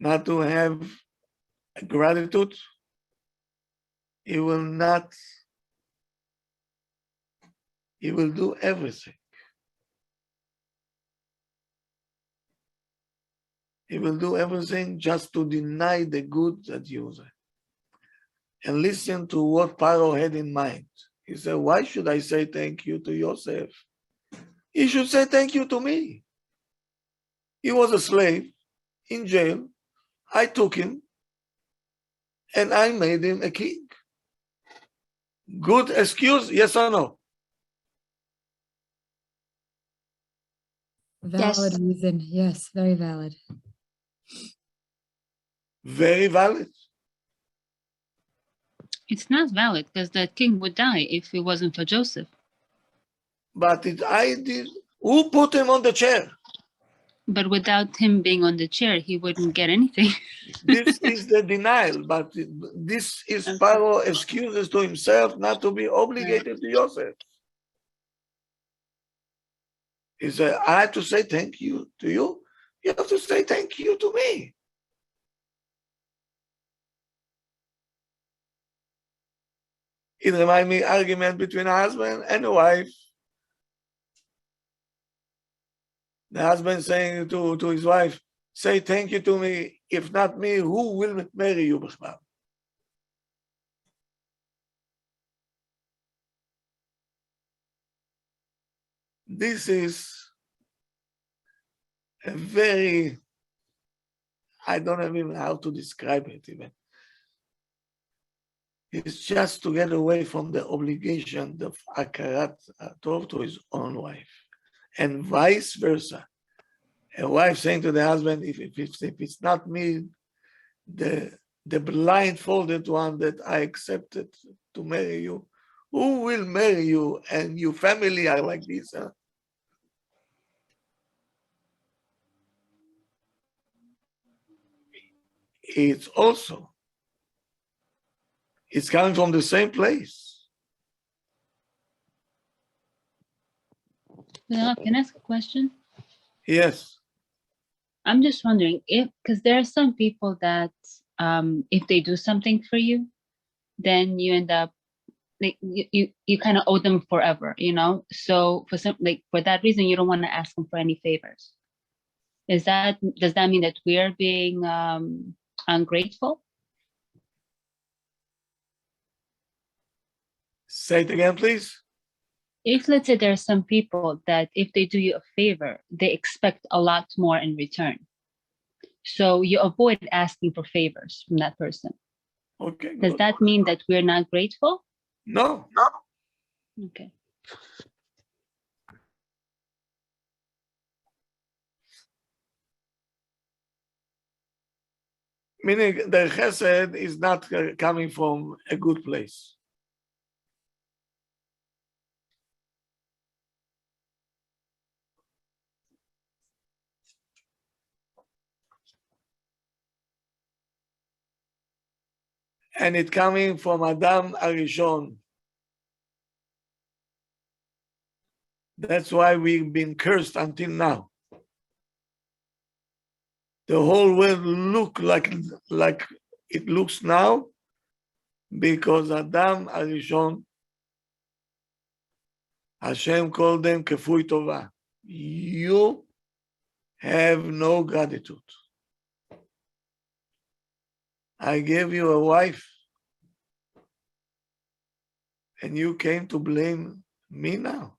have gratitude, he will do everything. He will do everything just to deny the good that you say. And listen to what Paro had in mind. He said, why should I say thank you to Yosef? He should say thank you to me. He was a slave in jail. I took him and I made him a king. Good excuse, yes or no? Valid reason. Yes, very valid. Very valid. It's not valid because the king would die if it wasn't for Joseph. But who put him on the chair? But without him being on the chair, he wouldn't get anything. This is the denial, but this is Paro excuses to himself not to be obligated to Yosef. He said, I have to say thank you to you. You have to say thank you to me. It reminds me argument between a husband and a wife. The husband saying to his wife, say thank you to me. If not me, who will marry you? This is a very, I don't know even how to describe it even. It's just to get away from the obligation of Akarat Tov to his own wife. And vice versa. A wife saying to the husband, if it's not me, the blindfolded one that I accepted to marry you, who will marry you? And your family are like this, huh? It's coming from the same place. Can I ask a question? Yes. I'm just wondering because there are some people that if they do something for you, then you end up like you kind of owe them forever, you know? So for that reason, you don't want to ask them for any favors. Does that mean that we're being ungrateful? Say it again, please. If let's say there are some people that if they do you a favor, they expect a lot more in return. So you avoid asking for favors from that person. Okay. Does good. that mean that we're not grateful? No. Okay. Meaning the chesed is not coming from a good place. And it coming from Adam Arishon. That's why we've been cursed until now. The whole world look like it looks now because Adam Arishon, Hashem called them kefui tova. You have no gratitude. I gave you a wife and you came to blame me now.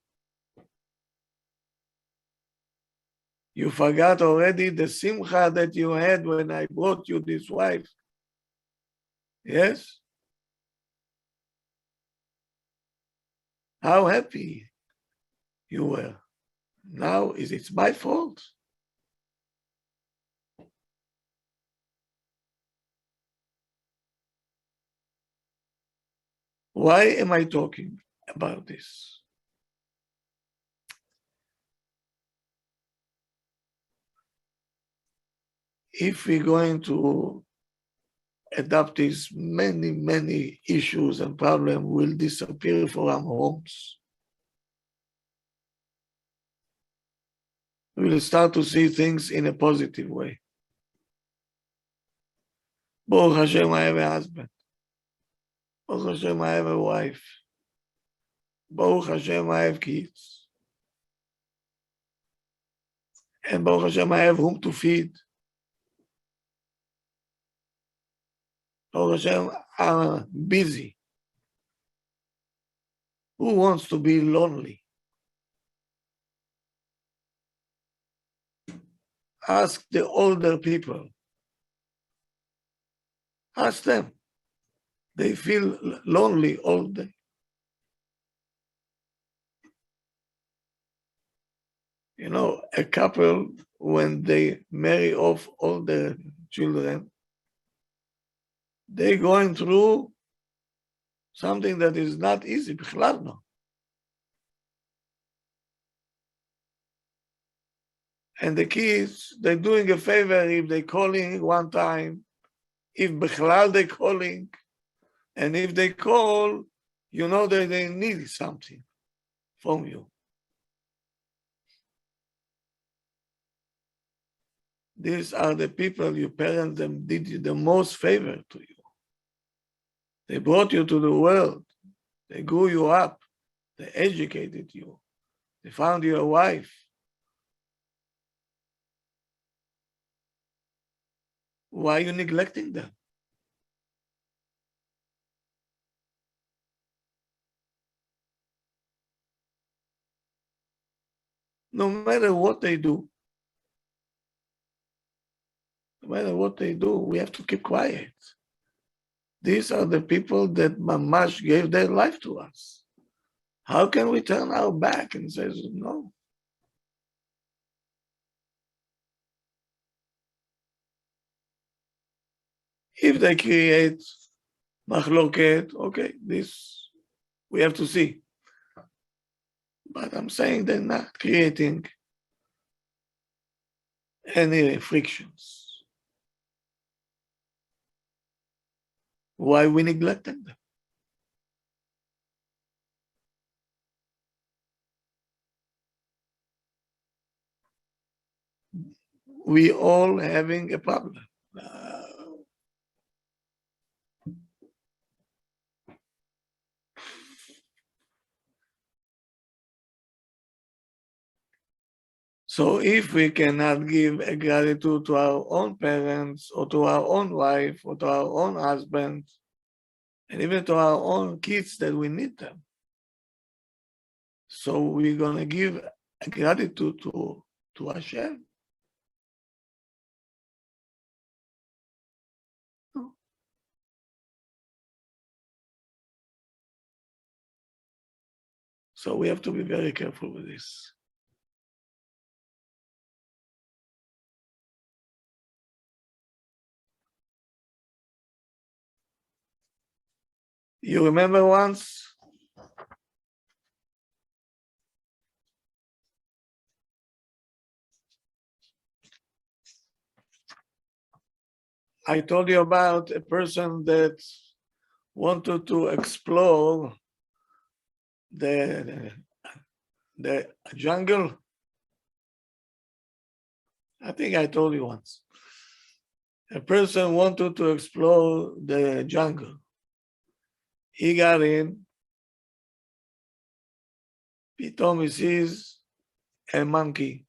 You forgot already the simcha that you had when I brought you this wife. Yes? How happy you were. Now it's my fault. Why am I talking about this? If we're going to adopt this, many issues and problems will disappear from our homes. We will start to see things in a positive way. Baruch Hashem, I have a husband. Baruch Hashem, I have a wife. Baruch Hashem, I have kids. And Baruch Hashem, I have whom to feed. Baruch Hashem, I'm busy. Who wants to be lonely? Ask the older people. Ask them. They feel lonely all day. You know, a couple, when they marry off all their children, they're going through something that is not easy. בכלל לא. And the kids, they're doing a favor if they're calling one time, if בכלל they're calling, and if they call, you know that they need something from you. These are the people your parents them did you the most favor to you. They brought you to the world. They grew you up. They educated you. They found you a wife. Why are you neglecting them? No matter what they do, we have to keep quiet. These are the people that Mamash gave their life to us. How can we turn our back and say no? If they create machloket, okay, this we have to see. But I'm saying they're not creating any frictions. Why we neglecting them? We all having a problem. So if we cannot give a gratitude to our own parents or to our own wife or to our own husband, and even to our own kids that we need them, so we're gonna give a gratitude to Hashem. So we have to be very careful with this. You remember once I told you about a person that wanted to explore the jungle. I think I told you once. A person wanted to explore the jungle. He got in. Pitomi sees a monkey.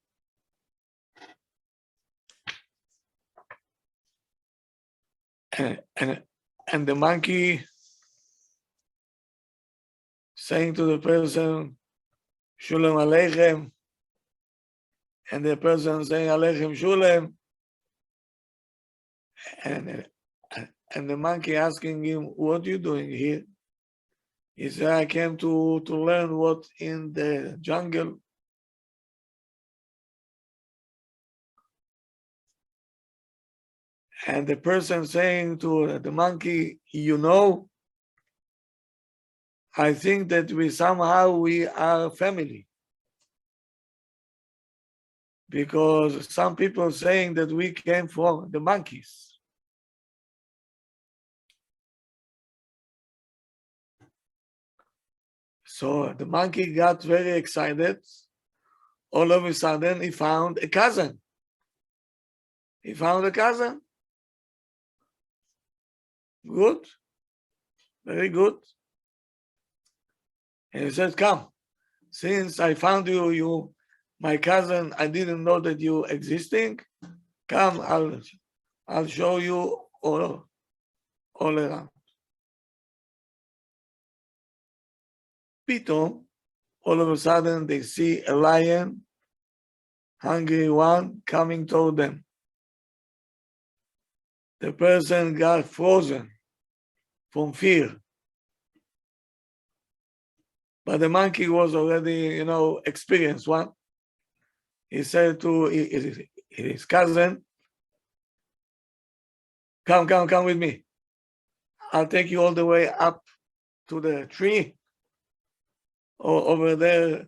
And the monkey saying to the person, Shalom Aleichem, and the person saying Aleichem Shalom, and the monkey asking him, what are you doing here? He said, I came to learn what's in the jungle. And the person saying to the monkey, you know, I think that we are family. Because some people saying that we came from the monkeys. So the monkey got very excited. All of a sudden, he found a cousin. He found a cousin. Good. Very good. And he said, come, since I found you, my cousin, I didn't know that you existing. Come, I'll show you all around. Pito, all of a sudden they see a lion, hungry one, coming toward them. The person got frozen from fear. But the monkey was already, experienced one. He said to his cousin, come with me. I'll take you all the way up to the tree. Or over there,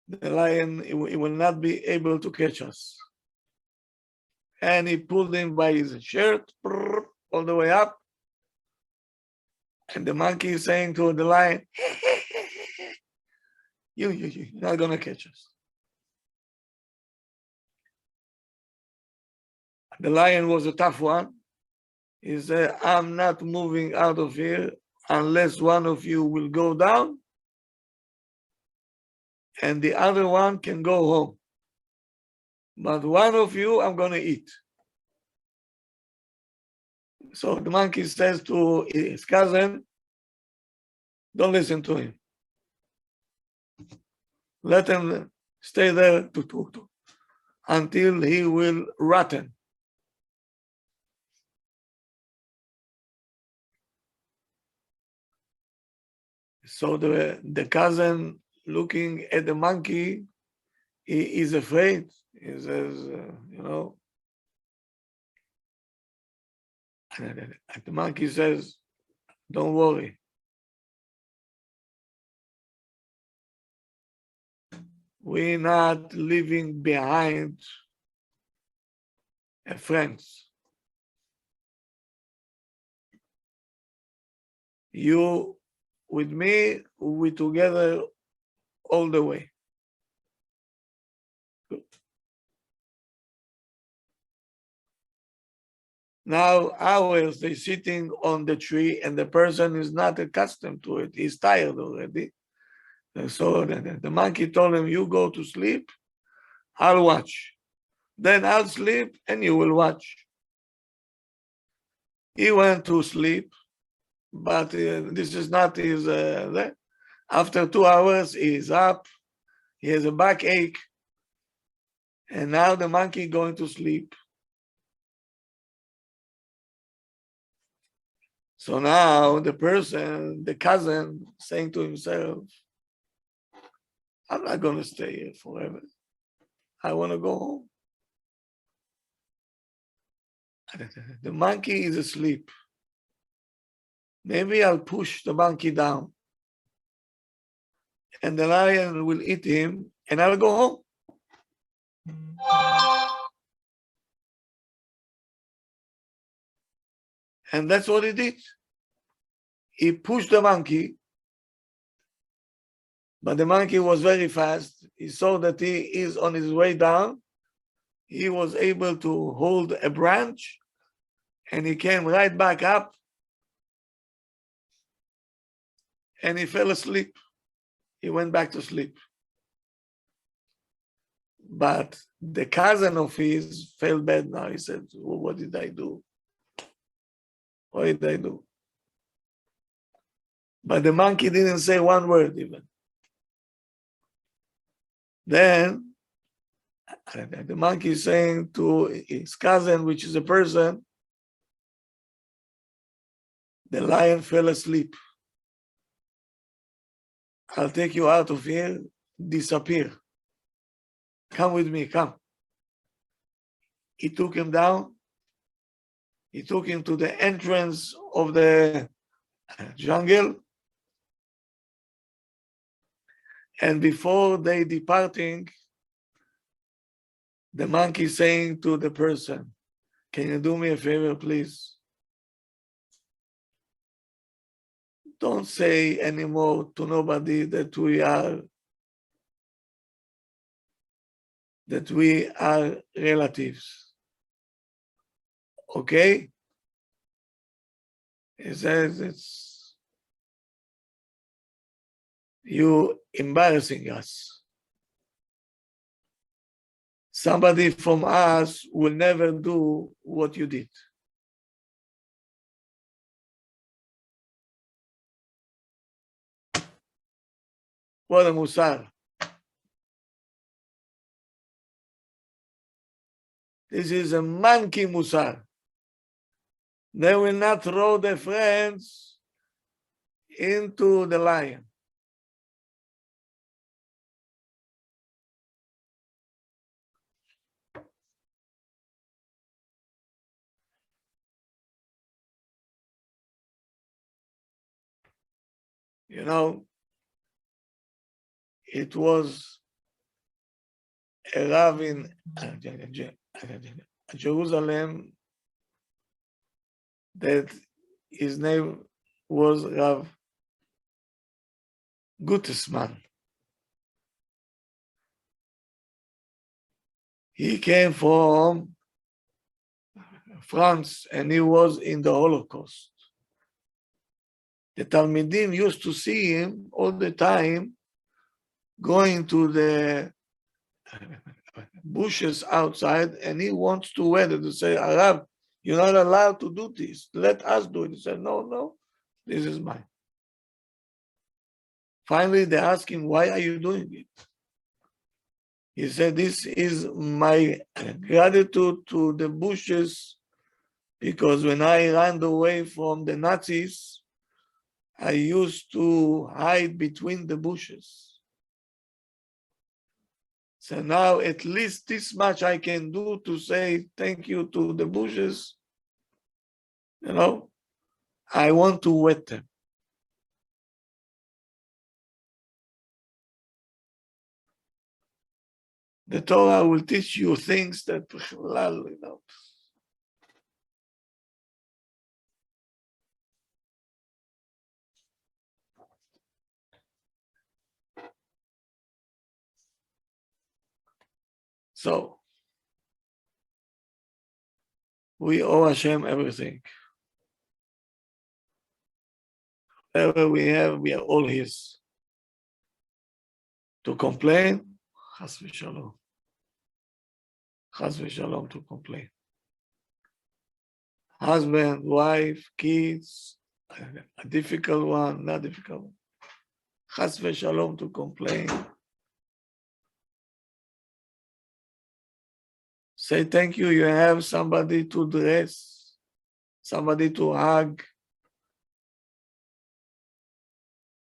the lion, he will not be able to catch us. And he pulled him by his shirt all the way up. And the monkey is saying to the lion, you're not going to catch us. The lion was a tough one. He said, I'm not moving out of here unless one of you will go down and the other one can go home. But one of you, I'm going to eat. So the monkey says to his cousin, don't listen to him. Let him stay there until he will rotten. So the cousin looking at the monkey, he is afraid. He says, you know, and the monkey says, don't worry. We're not leaving behind friends. You with me, we together all the way. Good. Now hours they're sitting on the tree and the person is not accustomed to it. He's tired already. And so the monkey told him, you go to sleep, I'll watch. Then I'll sleep and you will watch. He went to sleep, but this is not his, after 2 hours, he's up, he has a backache, and now the monkey going to sleep. So now the person, the cousin, saying to himself, I'm not going to stay here forever. I want to go home. The monkey is asleep. Maybe I'll push the monkey down and the lion will eat him and I'll go home. And that's what he did. He pushed the monkey, but the monkey was very fast. He saw that he is on his way down. He was able to hold a branch and he came right back up and he fell asleep. He went back to sleep. But the cousin of his felt bad now. He said, well, what did I do? What did I do? But the monkey didn't say one word even. Then the monkey is saying to his cousin, which is a person, the lion fell asleep. I'll take you out of here, disappear. Come with me, come. He took him down. He took him to the entrance of the jungle. And before they departing, the monkey saying to the person, can you do me a favor, please? Don't say anymore to nobody that we are relatives. Okay? He says it's you embarrassing us. Somebody from us will never do what you did. What a musar. This is a monkey musar. They will not throw their friends into the lion. You know, it was a Rav in Jerusalem that his name was Rav Gutesman. He came from France, and he was in the Holocaust. The Talmidim used to see him all the time going to the bushes outside, and he wants to wet it to say, Arab, you're not allowed to do this. Let us do it. He said, no, this is mine. Finally, they asked him, why are you doing it? He said, this is my gratitude to the bushes, because when I ran away from the Nazis, I used to hide between the bushes. So now at least this much I can do to say thank you to the bushes. You know, I want to wet them. The Torah will teach you things that, you know. So, we owe Hashem everything. Whatever we have, we are all His. To complain, chas v'shalom. Chas v'shalom to complain. Husband, wife, kids, a difficult one, not difficult one. Chas v'shalom to complain. Say thank you, you have somebody to dress, somebody to hug,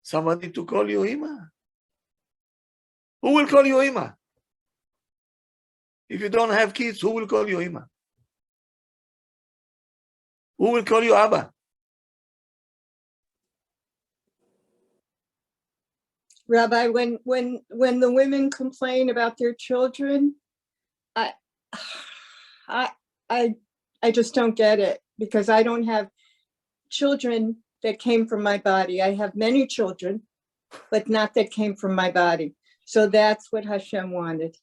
somebody to call you Ima. Who will call you Ima? If you don't have kids, who will call you Ima? Who will call you Abba? Rabbi, when the women complain about their children, I just don't get it, because I don't have children that came from my body. I have many children, but not that came from my body. So that's what Hashem wanted.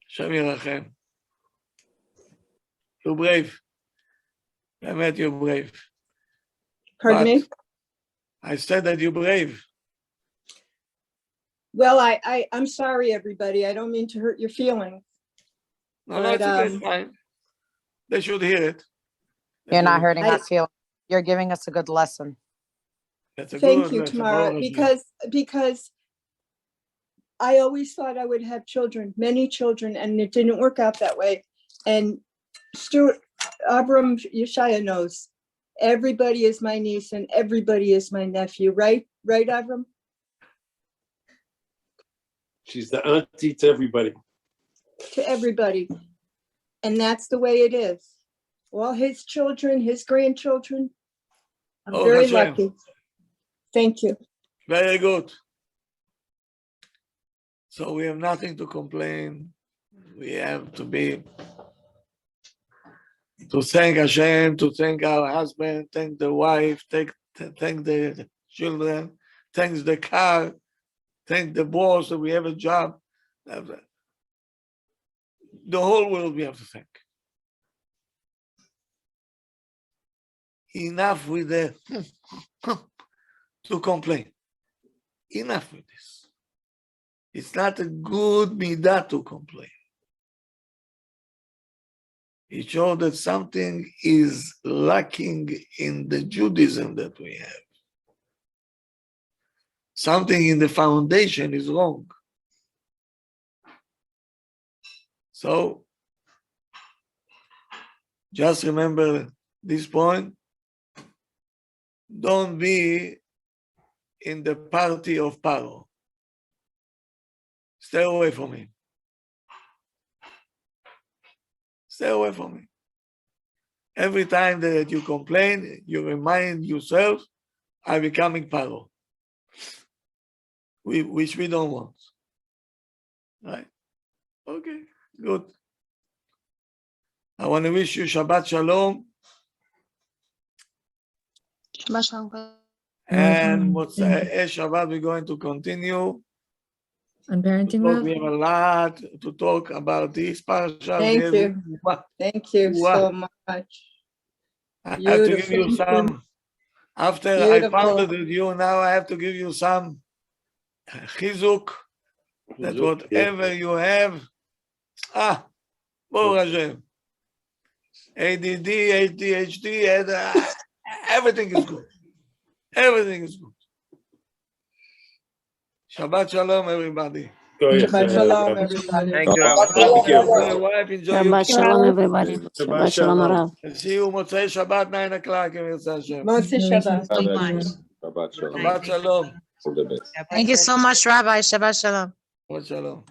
Hashem Yerachem. You're brave. I met you brave. Pardon me? I said that you're brave. Well, I'm sorry, everybody. I don't mean to hurt your feelings. No, that's okay, it's fine. They should hear it. You're not hurting I- our feelings. You're giving us a good lesson. That's a Thank good you, lesson. Tamara, Baruch Hashem. because I always thought I would have children, many children, and it didn't work out that way. And Stuart, Abram Yeshaya knows, everybody is my niece and everybody is my nephew, right? Right, Abram? She's the auntie to everybody. To everybody. And that's the way it is. All his children, his grandchildren. I'm Oh, very Hashem. lucky. Thank you. Very good. So we have nothing to complain. We have to thank Hashem, to thank our husband, thank the wife, thank the children, thank the car, thank the boss that we have a job. The whole world we have to thank. Enough with the to complain. Enough with this. It's not a good midah to complain. It shows that something is lacking in the Judaism that we have. Something in the foundation is wrong. So, just remember this point. Don't be in the party of Paro. Stay away from him. Stay away from him. Every time that you complain, you remind yourself, I'm becoming Paro. Which we don't want. Right? Okay, good. I want to wish you Shabbat Shalom. Shabbat shalom. And Shalom. Motzei Shabbat, we're going to continue on parenting, Because Rav? we have a lot to talk about this parasha. Thank There's- you. Thank you so much. I have to give you Beautiful. some, after I Beautiful. founded with you, now I have to give you some chizuk, that whatever you have, Baruch Hashem, ADD, ADHD, everything is good. Everything is good. Shabbat Shalom, everybody. Go ahead, Shabbat Sarah. shalom, everybody. Thank you, Rav. Thank you. Enjoy your wife, enjoy your Shabbat kids. shalom, everybody. Shabbat Shabbat shalom, shalom. Rav. And see you Motzei Shabbat, 9 o'clock, if it's Hashem. Motzi Shabbat. Shabbat Shalom. Thank you so much, Rabbi. Shabbat Shalom. Shabbat Shalom.